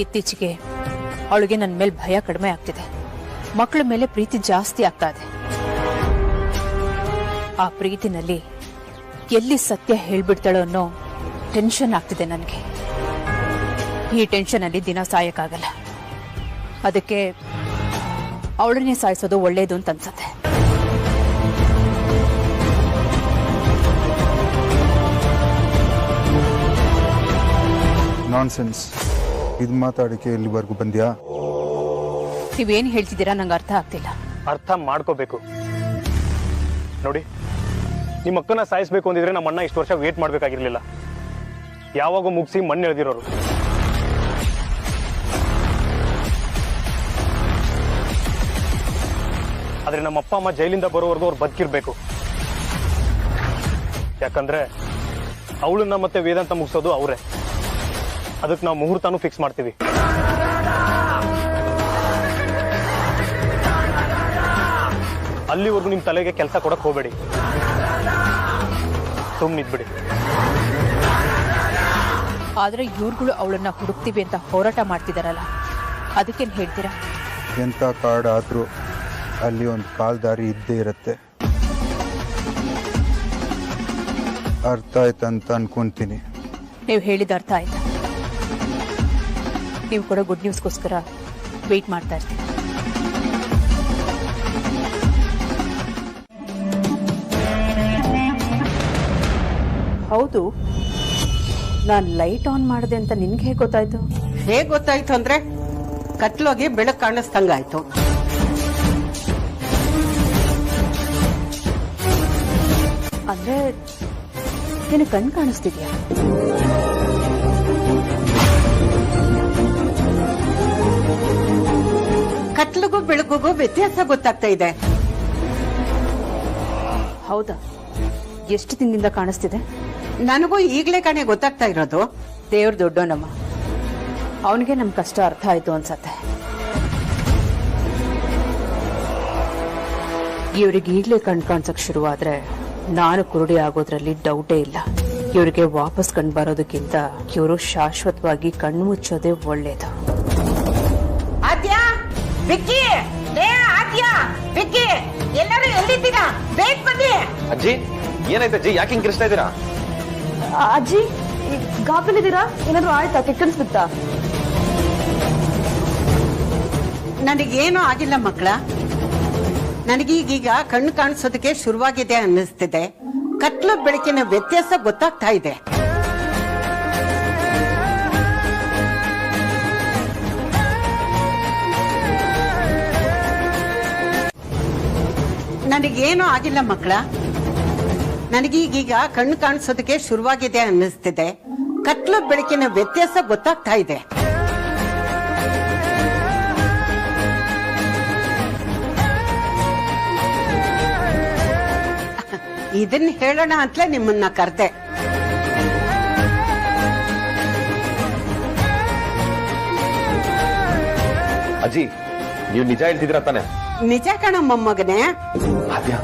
ಇತ್ತೀಚೆಗೆ ಅವಳಿಗೆ ನನ್ನ ಮೇಲೆ ಭಯ ಕಡಿಮೆ ಆಗ್ತಿದೆ, ಮಕ್ಕಳ ಮೇಲೆ ಪ್ರೀತಿ ಜಾಸ್ತಿ ಆಗ್ತಾ ಇದೆ. ಆ ಪ್ರೀತಿನಲ್ಲಿ ಎಲ್ಲಿ ಸತ್ಯ ಹೇಳ್ಬಿಡ್ತಾಳೋ ಅನ್ನೋ ಟೆನ್ಷನ್ ಆಗ್ತಿದೆ ನನಗೆ. ಈ ಟೆನ್ಷನ್ ಅಲ್ಲಿ ದಿನ ಸಾಯಕ್ಕಾಗಲ್ಲ, ಅದಕ್ಕೆ ಅವಳನ್ನೇ ಸಾಯಿಸೋದು ಒಳ್ಳೇದು ಅಂತ ಅನ್ಸತ್ತೆ. ನಾನ್ಸೆನ್ಸ್, ಇದು ಮಾತಾಡಕ್ಕೆ ಇಲ್ಲಿವರೆಗೂ ಬಂದ್ಯಾ? ನೀವೇನ್ ಹೇಳ್ತಿದ್ದೀರಾ ನಂಗೆ ಅರ್ಥ ಆಗ್ತಿಲ್ಲ. ಅರ್ಥ ಮಾಡ್ಕೋಬೇಕು. ನೋಡಿ, ನಿಮ್ಮ ಅಕ್ಕನ ಸಾಯಿಸ್ಬೇಕು ಅಂದಿದ್ರೆ ನಮ್ಮ ಅಣ್ಣ ಇಷ್ಟು ವರ್ಷ ವೇಟ್ ಮಾಡ್ಬೇಕಾಗಿರ್ಲಿಲ್ಲ. ಯಾವಾಗ ಮುಗಿಸಿ ಮಣ್ಣು ಎಳೆದಿರೋರು. ಆದ್ರೆ ನಮ್ಮ ಅಪ್ಪ ಅಮ್ಮ ಜೈಲಿಂದ ಬರೋವರೆಗೂ ಅವ್ರು ಬದುಕಿರ್ಬೇಕು. ಯಾಕಂದ್ರೆ ಅವಳನ್ನ ಮತ್ತೆ ವೇದಾಂತ ಮುಗಿಸೋದು ಅವರೇ. ಅದಕ್ಕೆ ನಾವು ಮುಹೂರ್ತನೂ ಫಿಕ್ಸ್ ಮಾಡ್ತೀವಿ. ಅಲ್ಲಿವರೆಗೂ ನಿಮ್ ತಲೆಗೆ ಕೆಲಸ ಕೊಡಕ್ ಹೋಗ್ಬೇಡಿ, ಸುಮ್ಮನಿದ್ಬಿಡಿ. ಆದ್ರೆ ಇವ್ರುಗಳು ಅವಳನ್ನ ಹುಡುಕ್ತೀವಿ ಅಂತ ಹೋರಾಟ ಮಾಡ್ತಿದಾರಲ್ಲ, ಅದಕ್ಕೇನ್ ಹೇಳ್ತೀರಾ? ಎಂತ ಕಾರ್ಡ್ ಆದ್ರೂ ಅಲ್ಲಿ ಒಂದು ಕಾಲ್ದಾರಿ ಇದ್ದೇ ಇರುತ್ತೆ. ಅರ್ಥ ಆಯ್ತಂತ ಅನ್ಕೊಂತೀನಿ. ನೀವು ಹೇಳಿದ ಅರ್ಥ ಆಯ್ತಾ? ನೀವು ಕೂಡ ಗುಡ್ ನ್ಯೂಸ್ಗೋಸ್ಕರ ವೇಟ್ ಮಾಡ್ತಾ ಇರ್ತೀನಿ. ಹೌದು, ನಾನ್ ಲೈಟ್ ಆನ್ ಮಾಡಿದೆ ಅಂತ ನಿನ್ಗೆ ಹೇಗೆ ಗೊತ್ತಾಯ್ತು? ಹೇಗ್ ಗೊತ್ತಾಯ್ತು ಅಂದ್ರೆ ಕತ್ಲೋಗಿ ಬೆಳಕು ಕಾಣಿಸ್ದಂಗಾಯ್ತು. ಅಂದ್ರೆ ನಿನಗೆ ಕಣ್ ಕಾಣಿಸ್ತಿದ್ಯಾ? ಕತ್ಲಿಗೂ ಬೆಳಕಿಗೂ ವ್ಯತ್ಯಾಸ ಗೊತ್ತಾಗ್ತಾ ಇದೆ. ಹೌದಾ? ಎಷ್ಟು ದಿನದಿಂದ ಕಾಣಿಸ್ತಿದೆ? ನನಗೂ ಈಗ್ಲೇ ಕಣೆ ಗೊತ್ತಾಗ್ತಾ ಇರೋದು. ದೇವ್ರ ದೊಡ್ಡೋನಮ್ಮ, ಅವನಿಗೆ ನಮ್ ಕಷ್ಟ ಅರ್ಥ ಆಯ್ತು ಅನ್ಸತ್ತೆ. ಇವ್ರಿಗೆ ಈಗ್ಲೇ ಕಣ್ ಕಾಣಿಸಕ್ ಶುರುವಾದ್ರೆ ನಾನು ಕುರುಡಿ ಆಗೋದ್ರಲ್ಲಿ ಡೌಟೇ ಇಲ್ಲ. ಇವರಿಗೆ ವಾಪಸ್ ಕಣ್ ಬರೋದಕ್ಕಿಂತ ಇವರು ಶಾಶ್ವತವಾಗಿ ಕಣ್ಣು ಮುಚ್ಚೋದೇ ಒಳ್ಳೇದು. ಆದ್ಯಾ, ವಿಕ್ಕಿ, ಆದ್ಯಾ, ವಿಕ್ಕಿ, ಎಲ್ಲರೂ ಎಲ್ಲಿದ್ದೀರಾ? ಬೇಗ ಬನ್ನಿ. ಅಜ್ಜಿ ಏನಾಯ್ತು ಅಜ್ಜಿ? ಯಾಕೆ ಹಿಂಗ್ ಕಿರಿಸ್ತಾ ಇದ್ದೀರಾ? ಅಜ್ಜಿ ಗಾಬರಿದ್ದೀರಾ? ಏನಾದ್ರು ಆಯ್ತಾ? ಕೆಕ್ಕನ್ಸ್ಬಿಡ್ತಾ? ನನಗೇನು ಆಗಿಲ್ಲ ಮಕ್ಕಳ. ನನಗೀಗೀಗ ಕಣ್ಣು ಕಾಣಿಸೋದಕ್ಕೆ ಶುರುವಾಗಿದೆ ಅನ್ನಿಸ್ತಿದೆ. ಕತ್ಲು ಬೆಳಕಿನ ವ್ಯತ್ಯಾಸ ಗೊತ್ತಾಗ್ತಾ ಇದೆ. ನನಗೇನು ಆಗಿಲ್ಲ ಮಕ್ಕಳ. ನನಗೀಗೀಗ ಕಣ್ಣು ಕಾಣಿಸೋದಕ್ಕೆ ಶುರುವಾಗಿದೆ ಅನ್ನಿಸ್ತಿದೆ. ಕತ್ಲು ಬೆಳಕಿನ ವ್ಯತ್ಯಾಸ ಗೊತ್ತಾಗ್ತಾ ಇದೆ. ಇದನ್ನ ಹೇಳೋಣ ಅಂತಲೇ ನಿಮ್ಮನ್ನ ಕರೆದೆ. ಅಜ್ಜಿ ನೀವು ನಿಜ ಹೇಳ್ತಿದ್ದೀರಾ ತಾನೆ? ನಿಜ ಕಣ ಮೊಮ್ಮಗನೇ. ಆದ್ಯಾ,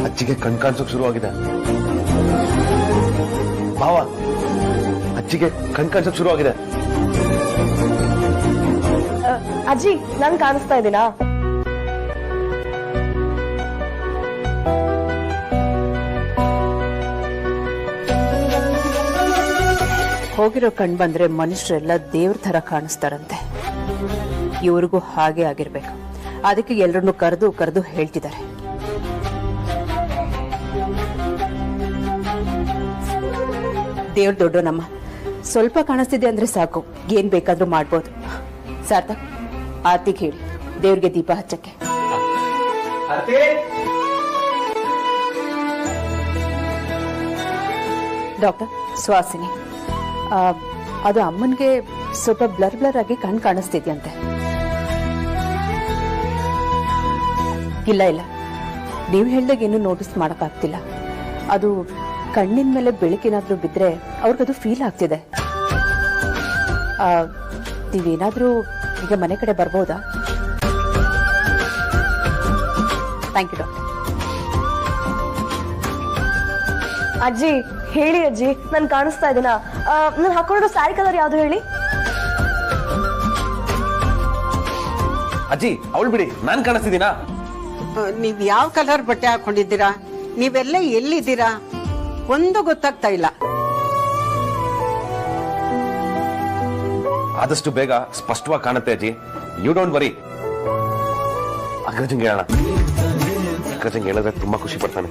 ಅಜ್ಜಿಗೆ ಕಣ್ ಕಾಣಿಸೋಕ್ ಶುರುವಾಗಿದೆ. ಭಾವ, ಅಜ್ಜಿಗೆ ಕಣ್ ಕಾಣಿಸೋಕ್ ಶುರುವಾಗಿದೆ. ಅಜ್ಜಿ ನನ್ ಕಾಣಿಸ್ತಾ ಇದ್ದೀನಾ? ಹೋಗಿರೋ ಕಣ್ ಬಂದ್ರೆ ಮನುಷ್ಯರೆಲ್ಲ ದೇವ್ರ ತರ ಕಾಣಿಸ್ತಾರಂತೆ. ಇವ್ರಿಗೂ ಹಾಗೆ ಆಗಿರ್ಬೇಕು. ಅದಕ್ಕೆ ಎಲ್ಲರನ್ನು ಕರೆದು ಕರೆದು ಹೇಳ್ತಿದ್ದಾರೆ. ದೇವ್ರ ದೊಡ್ಡೋನಮ್ಮ, ಸ್ವಲ್ಪ ಕಾಣಿಸ್ತಿದೆ ಅಂದ್ರೆ ಸಾಕು, ಏನ್ ಬೇಕಾದ್ರೂ ಮಾಡ್ಬೋದು. ಸಾರ್ಥಕ್, ಆರ್ತಿಗೆ ಹೇಳಿ ದೇವ್ರಿಗೆ ದೀಪ ಹಚ್ಚಕ್ಕೆ. ಡಾಕ್ಟರ್ ಸುಹಾಸಿನಿ, ಅದು ಅಮ್ಮನ್ಗೆ ಸ್ವಲ್ಪ ಬ್ಲರ್ ಬ್ಲರ್ ಆಗಿ ಕಣ್ ಕಾಣಿಸ್ತಿದ್ಯಂತೆ. ಇಲ್ಲ ಇಲ್ಲ, ನೀವು ಹೇಳ್ದಾಗ ಏನು ನೋಟಿಸ್ ಮಾಡಕ್ಕಾಗ್ತಿಲ್ಲ. ಅದು ಕಣ್ಣಿನ ಮೇಲೆ ಬೆಳಕೇನಾದ್ರೂ ಬಿದ್ರೆ ಅವ್ರಿಗದು ಫೀಲ್ ಆಗ್ತಿದೆ. ನೀವೇನಾದ್ರೂ ಈಗ ಮನೆ ಕಡೆ ಬರ್ಬೋದಾ? Thank you doctor. ಅಜ್ಜಿ ಹೇಳಿ ಅಜ್ಜಿ, ನನ್ ಕಾಣಿಸ್ತಾ ಇದೀನಾ? ನಾನು ಹಾಕೊಂಡಿರೋ ಸ್ಯಾರಿ ಕಲರ್ ಯಾವ್ದು ಹೇಳಿ? ಅಜ್ಜಿ ಅವಳು ಬಿಡಿ, ನಾನ್ ಕಾಣಿಸ್ತಿದ್ದೀನಾ? ನೀವ್ ಯಾವ ಕಲರ್ ಬಟ್ಟೆ ಹಾಕೊಂಡಿದ್ದೀರಾ? ನೀವೆಲ್ಲ ಎಲ್ಲಿದ್ದೀರಾ? ಒಂದು ಗೊತ್ತಾಗ್ತಾ ಇಲ್ಲ. ಆದಷ್ಟು ಬೇಗ ಸ್ಪಷ್ಟವಾಗಿ ಕಾಣುತ್ತೆ ಅಜ್ಜಿ. You don't worry. ಅಗ್ರಜಂಗೆ ಹೇಳೋಣ. ಅಗ್ರಜಂಗೆ ಹೇಳಿದ್ರೆ ತುಂಬಾ ಖುಷಿ ಪಡ್ತಾನೆ.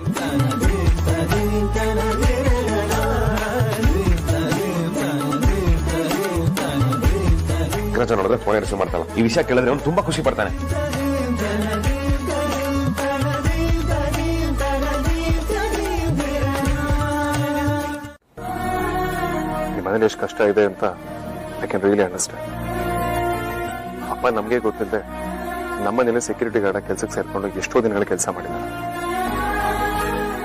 ಅಗ್ರಜ ನೋಡಿದ್ರೆ ಫೋನ್ ರಿಸೀವ್ ಮಾಡ್ತಾಳ. ಈ ವಿಷಯ ಕೇಳಿದ್ರೆ ಅವ್ನು ತುಂಬಾ ಖುಷಿ ಪಡ್ತಾನೆ. ಮನೇಲಿ ಎಷ್ಟು ಕಷ್ಟ ಇದೆ ಅಂತ ಐ ಕ್ಯಾನ್ ರಿಯಲಿ ಅಂಡರ್ಸ್ಟ್ಯಾಂಡ್. ಅಪ್ಪ ನಮಗೆ ಗೊತ್ತಿಲ್ಲದೆ ನಮ್ಮನೇಲಿ ಸೆಕ್ಯೂರಿಟಿ ಗಾರ್ಡ್ ಕೆಲಸಕ್ಕೆ ಸೇರ್ಕೊಂಡು ಎಷ್ಟೋ ದಿನಗಳ ಕೆಲಸ ಮಾಡಿದ್ದಾರೆ.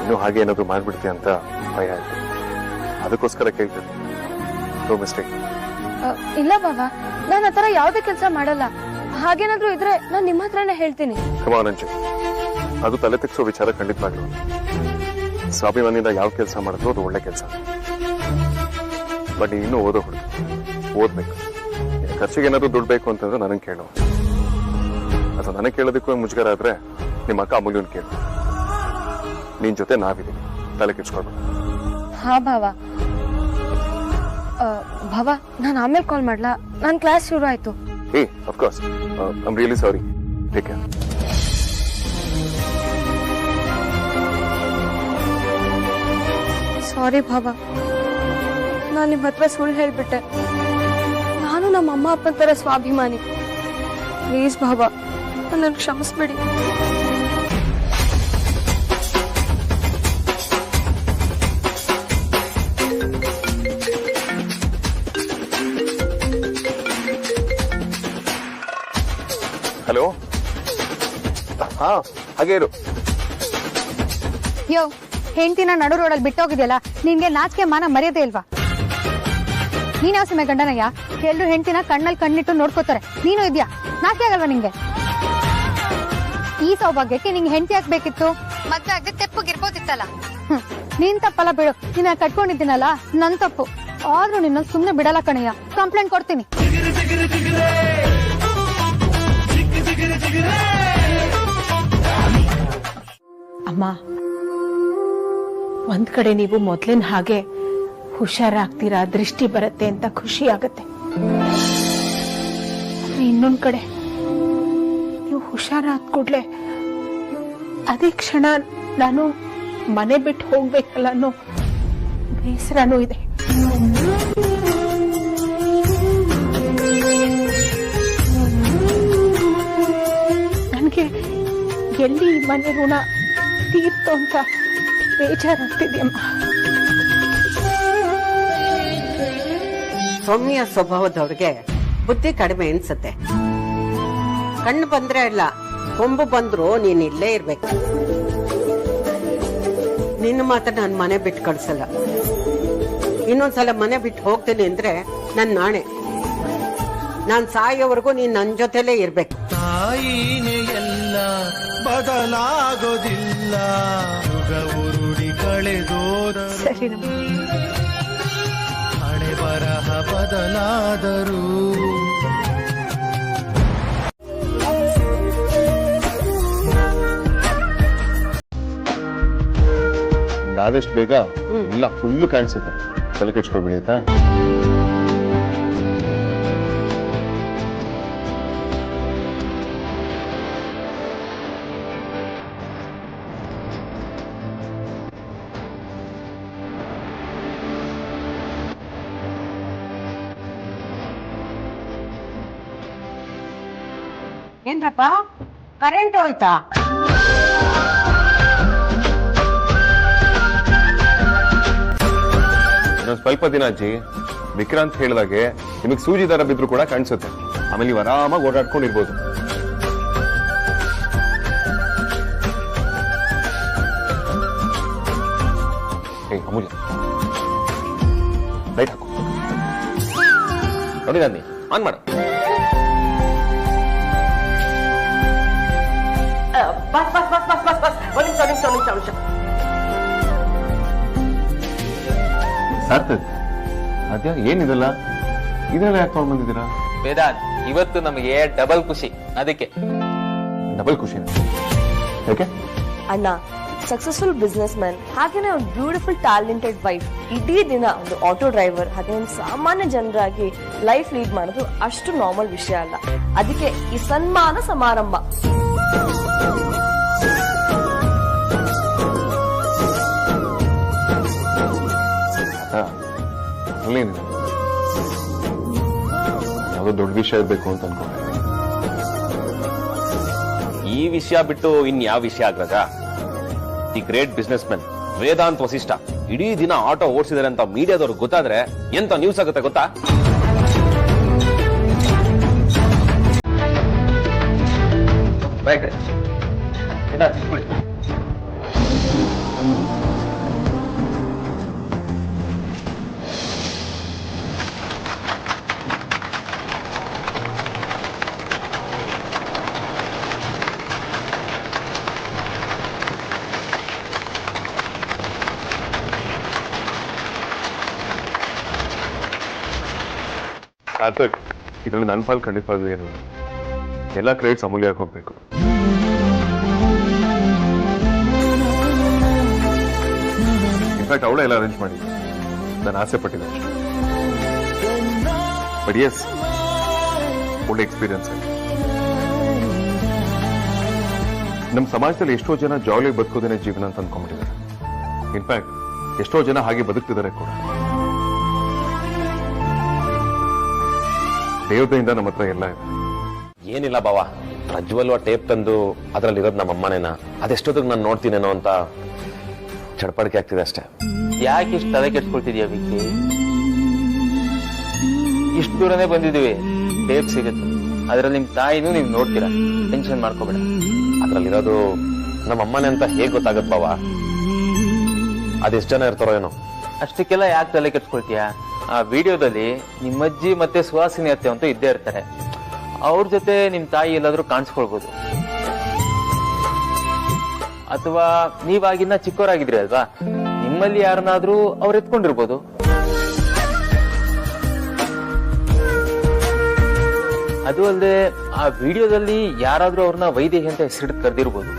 ಇನ್ನೂ ಹಾಗೆ ಏನಾದ್ರು ಮಾಡ್ಬಿಡ್ತೀಯ ಅಂತ ಭಯ ಆಯ್ತು. ಅದಕ್ಕೋಸ್ಕರ ಕೇಳ್ತೀನಿ. No mistake. ಇಲ್ಲ ಬಾಬಾ, ನಾನು ಆತರ ಯಾವ್ದೇ ಕೆಲಸ ಮಾಡಲ್ಲ. ಹಾಗೇನಾದ್ರೂ ಇದ್ರೆ ನಾನು ನಿಮ್ಮ ಹತ್ರನೇ ಹೇಳ್ತೀನಿ. ಕಮಾನಂಜು, ಅದು ತಲೆ ತೆಗ್ಸೋ ವಿಚಾರ ಖಂಡಿತವಾಗ್ಲು. ಸ್ವಾಭಿಮಾನಿಯಿಂದ ಯಾವ ಕೆಲಸ ಮಾಡಿದ್ರು ಅದು ಒಳ್ಳೆ ಕೆಲಸ. ಬಟ್ ಇನ್ನೂ ಓದೋ ಹುಡುಗ, ಓದ್ಬೇಕು. ಖರ್ಚಿಗೆ ಏನಾದ್ರು ದುಡ್ಡು ಬೇಕು ಅಂತಂದ್ರೆ ನನಗೆ ಕೇಳು. ಅಥವಾ ನನಗೆ ಕೇಳೋದಕ್ಕೂ ಮುಜುಗರ ಆದ್ರೆ ನಿಮ್ಮ ಅಕ್ಕ ಅಮೂಲ್ಯನ್ ಕೇಳು. ನಿನ್ ಜೊತೆ ನಾವಿದ್ದೀವಿ, ತಲೆ ಕೆಡ್ಸ್ಕೊಳ್ಬೇಕು. ಹಾ ಭಾವ. ಭಾವ, ನಾನು ಆಮೇಲೆ ಕಾಲ್ ಮಾಡ್ಲಾ? ನನ್ ಕ್ಲಾಸ್ ಶುರು ಆಯ್ತು. ಏ of course, I am really sorry. Take care. Sorry ಭಾವ. ನಾನು ನಿಮ್ಮ ಹತ್ರ ಸುಳ್ಳು ಹೇಳ್ಬಿಟ್ಟೆ. ನಾನು ನಮ್ಮ ಅಮ್ಮ ಅಪ್ಪನ ತರ ಸ್ವಾಭಿಮಾನಿ. ಪ್ಲೀಸ್ ಬಾಬಾ, ನನ್ನ ಕ್ಷಮಿಸ್ಬಿಡಿ. ಹಲೋ, ಹಾ ಹಾಗೆ ಇರು. ಯೋ, ಹೆಂಡತಿನ ನಡು ರೋಡಲ್ಲಿ ಬಿಟ್ಟೋಗಿದ್ಯಲ್ಲ, ನಿನ್ಗೆ ನಾಚಿಕೆ ಮಾನ ಮರ್ಯಾದೆ ಇಲ್ವಾ? ನೀನ್ ಯಾವ ಸಮಯ ಗಂಡನಯ್ಯ? ಎಲ್ರು ಹೆಂಡತಿನ ಕಣ್ಣಲ್ಲಿ ಕಣ್ಣಿಟ್ಟು ನೋಡ್ಕೋತಾರೆ, ನೀನು ಇದ್ಯಾ? ನಾಚಿಕೆ ಆಗಲ್ವಾ ನಿಂಗೆ? ಈ ಸೌಭಾಗ್ಯಕ್ಕೆ ನಿಂಗೆ ಹೆಂಡತಿ ಹಾಕ್ಬೇಕಿತ್ತು, ಮದ್ವೆ ಆಗದೆ ತೆಪ್ಪಗಿರ್ಬೋದಿತ್ತಲ್ಲ. ನೀನ್ ತಪ್ಪಲ್ಲ ಬಿಡು, ನಿನ್ನ ಕಟ್ಕೊಂಡಿದ್ದೀನಲ್ಲ ನನ್ ತಪ್ಪು. ಆದ್ರೂ ನಿನ್ನ ಸುಮ್ನೆ ಬಿಡಲ್ಲ ಕಣಯ್ಯ, ಕಂಪ್ಲೇಂಟ್ ಕೊಡ್ತೀನಿ. ಅಮ್ಮ, ಒಂದ್ ಕಡೆ ನೀವು ಮೊದ್ಲಿನ ಹಾಗೆ ಹುಷಾರಾಗ್ತೀರಾ, ದೃಷ್ಟಿ ಬರುತ್ತೆ ಅಂತ ಖುಷಿ ಆಗತ್ತೆ. ಇನ್ನೊಂದ್ ಕಡೆ ನೀವು ಹುಷಾರಾದ ಕೂಡ್ಲೆ ಅದೇ ಕ್ಷಣ ನಾನು ಮನೆ ಬಿಟ್ಟು ಹೋಗ್ಬೇಕಲ್ಲ ಅನ್ನೋ ಬೇಸರನೂ ಇದೆ. ನನ್ಗೆ ಎಲ್ಲಿ ಮನೆ ಋಣ ತೀರ್ತು ಅಂತ ಬೇಜಾರಾಗ್ತಿದ್ಯಮ್ಮ. ಸೌಮ್ಯ ಸ್ವಭಾವದವ್ರಿಗೆ ಬುದ್ಧಿ ಕಡಿಮೆ ಅನ್ಸತ್ತೆ. ಕಣ್ಣು ಬಂದ್ರೆ ಅಲ್ಲ, ಕೊಂಬು ಬಂದ್ರು ನೀನ್ ಇಲ್ಲೇ ಇರ್ಬೇಕು. ನಿನ್ನ ಮಾತ್ರ ನಾನು ಮನೆ ಬಿಟ್ಟು ಕಳ್ಸಲ್ಲ. ಇನ್ನೊಂದ್ಸಲ ಮನೆ ಬಿಟ್ಟು ಹೋಗ್ತೀನಿ ಅಂದ್ರೆ ನನ್ ನಾಣೆ. ನಾನ್ ಸಾಯೋವರೆಗೂ ನೀನ್ ನನ್ ಜೊತೆಲೇ ಇರ್ಬೇಕು. ತಾಯಿನೇ ಎಲ್ಲ ಬದಲಾಗೋದಿಲ್ಲ, ಉರುಡಿ ಕಳೆದೋದರು, ಹಣೆ ಬರಹ ಬದಲಾದರು. ಆದಷ್ಟು ಬೇಗ ಇಲ್ಲ ಫುಲ್ಲು ಕಾಣಿಸುತ್ತೆ, ತಲೆ ಕೆಡ್ಸ್ಕೊಳ್ಬಿಡಿ ಆಯ್ತಾ? ಏನ್ರಪ್ಪ ಕರೆಂಟ್ ಹೋಯ್ತಾ? ಸ್ವಲ್ಪ ದಿನ ಅಜ್ಜಿ, ವಿಕ್ರಾಂತ್ ಹೇಳಿದಾಗೆ ನಿಮಗೆ ಸೂಜಿ ದಾರ ಬಿದ್ರು ಕೂಡ ಕಾಣಿಸುತ್ತೆ. ಆಮೇಲೆ ನೀವು ಆರಾಮಾಗಿ ಓಡಾಡ್ಕೊಂಡಿರ್ಬೋದು. ಅಮೂಲ್ಯ, ಲೈಟ್ ಹಾಕು. ನೋಡಿ ನಾನಿ ಆನ್ ಮಾಡು. Bus bus bus bus bus bus ಒಂದು ನಿಮಿಷ. ಸಾರ್ಥಕ್, ಅದ್ಯಾ ಏನಿದಲ್ಲ, ಇದೆಲ್ಲ ಯಾಕೆ ತಗೊಂಡ್ ಬಂದಿದ್ದೀರಾ? ವೇದಾಂತ್, ಇವತ್ತು ನಮಗೆ ಡಬಲ್ ಖುಷಿ. ಅದಕ್ಕೆ ಡಬಲ್ ಖುಷಿ ಯಾಕೆ? ಅಣ್ಣ ಸಕ್ಸಸ್ಫುಲ್ ಬಿಸ್ನೆಸ್ ಮ್ಯಾನ್, ಹಾಗೇನೆ ಒಂದು ಬ್ಯೂಟಿಫುಲ್ ಟ್ಯಾಲೆಂಟೆಡ್ ವೈಫ್, ಇಡೀ ದಿನ ಒಂದು ಆಟೋ ಡ್ರೈವರ್, ಹಾಗೆ ಒಂದು ಸಾಮಾನ್ಯ ಜನರಾಗಿ ಲೈಫ್ ಲೀಡ್ ಮಾಡೋದು ಅಷ್ಟು ನಾರ್ಮಲ್ ವಿಷಯ ಅಲ್ಲ. ಅದಕ್ಕೆ ಈ ಸನ್ಮಾನ ಸಮಾರಂಭ. ಯಾವುದೋ ದೊಡ್ಡ ವಿಷಯ ಇರ್ಬೇಕು ಅಂತ ಅನ್ಕೊಂಡೆ. ಈ ವಿಷಯ ಬಿಟ್ಟು ಇನ್ ಯಾವ ವಿಷಯ ಆಗ್ರಜ? The great businessman Vedant Vasishtha ಇಡೀ ದಿನ ಆಟೋ ಓಡಿಸಿದಾರೆ ಅಂತ ಮೀಡಿಯಾದವ್ರು ಗೊತ್ತಾದ್ರೆ ಎಂತ ನ್ಯೂಸ್ ಆಗುತ್ತೆ ಗೊತ್ತಾ? ಸಾರ್ಥಕ್, ಇದರಲ್ಲಿ ನನ್ನ ಪಾಲ್ ಖಂಡಿತವಾಗ್ಲೂ ಏನು, ಎಲ್ಲ ಕ್ರೆಡಿಟ್ಸ್ ಅಮೂಲ್ಯಕ್ಕೆ ಹೋಗ್ಬೇಕು. ಇನ್ಫ್ಯಾಕ್ಟ್ ಅವಳೇ ಎಲ್ಲ ಅರೇಂಜ್ ಮಾಡಿ ನಾನು ಆಸೆ ಪಟ್ಟಿದ್ದೆ. ಬಟ್ ಎಸ್, ಒಳ್ಳೆ ಎಕ್ಸ್ಪೀರಿಯನ್ಸ್. ನಮ್ಮ ಸಮಾಜದಲ್ಲಿ ಎಷ್ಟೋ ಜನ ಜಾಲಿಯಾಗಿ ಬದುಕೋದೇನೆ ಜೀವನ ಅಂತ ಅಂದ್ಕೊಂಡ್ಬಿಟ್ಟಿದ್ದಾರೆ. ಇನ್ಫ್ಯಾಕ್ಟ್ ಎಷ್ಟೋ ಜನ ಹಾಗೆ ಬದುಕ್ತಿದ್ದಾರೆ ಕೂಡ. ದೇವತೆಯಿಂದ ನಮ್ಮ ಹತ್ರ ಎಲ್ಲ ಇದೆ. ಏನಿಲ್ಲ ಬಾವ, ಪ್ರಜ್ವಲ್ ಟೇಪ್ ತಂದು ಅದ್ರಲ್ಲಿರೋದು ನಮ್ಮ ಅಮ್ಮನೇನ, ಅದೆಷ್ಟೊತ್ತಿಗೆ ನಾನು ನೋಡ್ತೀನೇನೋ ಅಂತ ಚಡಪಡಿಕೆ ಆಗ್ತಿದೆ ಅಷ್ಟೇ. ಯಾಕೆ ಇಷ್ಟು ತಲೆ ಕೆಡ್ಸ್ಕೊಳ್ತಿದ್ಯಾ ವಿಕ್ಕಿ? ಇಷ್ಟು ದೂರನೇ ಬಂದಿದ್ದೀವಿ, ಟೇಪ್ ಸಿಗುತ್ತೆ, ಅದ್ರಲ್ಲಿ ನಿಮ್ ತಾಯಿನೂ ನೀವು ನೋಡ್ತೀರಾ, ಟೆನ್ಷನ್ ಮಾಡ್ಕೋಬೇಡ. ಅದ್ರಲ್ಲಿರೋದು ನಮ್ಮ ಅಮ್ಮನೇ ಅಂತ ಹೇಗ್ ಗೊತ್ತಾಗತ್ ಬಾವ? ಅದೆಷ್ಟು ಜನ ಇರ್ತಾರೋ ಏನೋ. ಅಷ್ಟಕ್ಕೆಲ್ಲ ಯಾಕೆ ತಲೆ ಕೆಡ್ಸ್ಕೊಳ್ತೀಯಾ? ಆ ವಿಡಿಯೋದಲ್ಲಿ ನಿಮ್ಮಜ್ಜಿ ಮತ್ತೆ ಸುಹಾಸಿನಿ ಅತ್ತೆ ಅಂತೂ ಇದ್ದೇ ಇರ್ತಾರೆ. ಅವ್ರ ಜೊತೆ ನಿಮ್ ತಾಯಿ ಎಲ್ಲಾದ್ರೂ ಕಾಣಿಸ್ಕೊಳ್ಬೋದು. ಅಥವಾ ನೀವಾಗಿನ್ನ ಚಿಕ್ಕವರಾಗಿದ್ರಿ ಅಲ್ವಾ, ನಿಮ್ಮಲ್ಲಿ ಯಾರನ್ನಾದ್ರೂ ಅವ್ರು ಎತ್ಕೊಂಡಿರ್ಬೋದು. ಅದು ಅಲ್ಲದೆ ಆ ವಿಡಿಯೋದಲ್ಲಿ ಯಾರಾದ್ರೂ ಅವ್ರನ್ನ ವೈದೇಹಿ ಅಂತ ಹೆಸರಿಟ್ಟು ಕರೆದಿರ್ಬೋದು.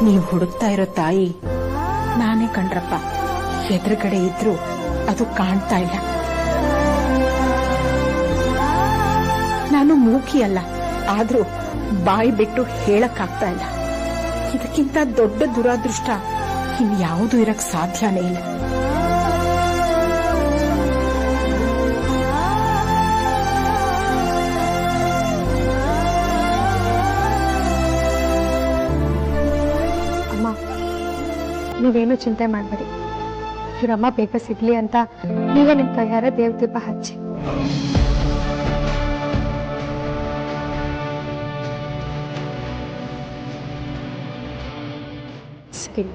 ನೀವು ಹುಡುಕ್ತಾ ಇರೋ ತಾಯಿ ನಾನೇ ಕಣ್ರಪ್ಪ. ಎದುರುಗಡೆ ಇದ್ರು ಅದು ಕಾಣ್ತಾ ಇಲ್ಲ. ನಾನು ಮೂಕಿ ಅಲ್ಲ, ಆದ್ರೂ ಬಾಯಿ ಬಿಟ್ಟು ಹೇಳಕ್ಕಾಗ್ತಾ ಇಲ್ಲ. ಇದಕ್ಕಿಂತ ದೊಡ್ಡ ದುರಾದೃಷ್ಟ ಇನ್ಯಾವುದೂ ಇರಕ್ ಸಾಧ್ಯನೇ ಇಲ್ಲ. ನೀವೇನು ಚಿಂತೆ ಮಾಡಬೇಡಿ. ಇವರಮ್ಮ ಬೇಗ ಸಿಗ್ಲಿ ಅಂತ ನೀವೇ ನಿಮ್ಮ ಕೈಯಾರ ದೇವ್ ದೀಪ ಹಚ್ಚಿ. ಸರಿ.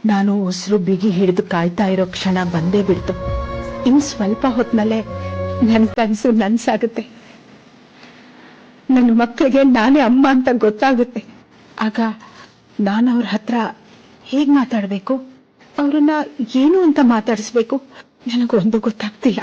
ನಾನು ಉಸಿರು ಬಿಗಿ ಹಿಡಿದು ಕಾಯ್ತಾ ಇರೋ ಕ್ಷಣ ಬಂದೇ ಬಿಡ್ತು. ಇನ್ ಸ್ವಲ್ಪ ಹೊತ್ನಲ್ಲೇ ನನ್ ಕನ್ಸು ನನ್ಸಾಗುತ್ತೆ. ನನ್ನ ಮಕ್ಕಳಿಗೆ ನಾನೇ ಅಮ್ಮ ಅಂತ ಗೊತ್ತಾಗುತ್ತೆ. ಆಗ ನಾನು ಅವ್ರ ಹತ್ರ ಹೇಗ್ ಮಾತಾಡ್ಬೇಕು, ಅವ್ರನ್ನ ಏನು ಅಂತ ಮಾತಾಡಿಸ್ಬೇಕು, ನನಗೊಂದು ಗೊತ್ತಾಗ್ತಿಲ್ಲ.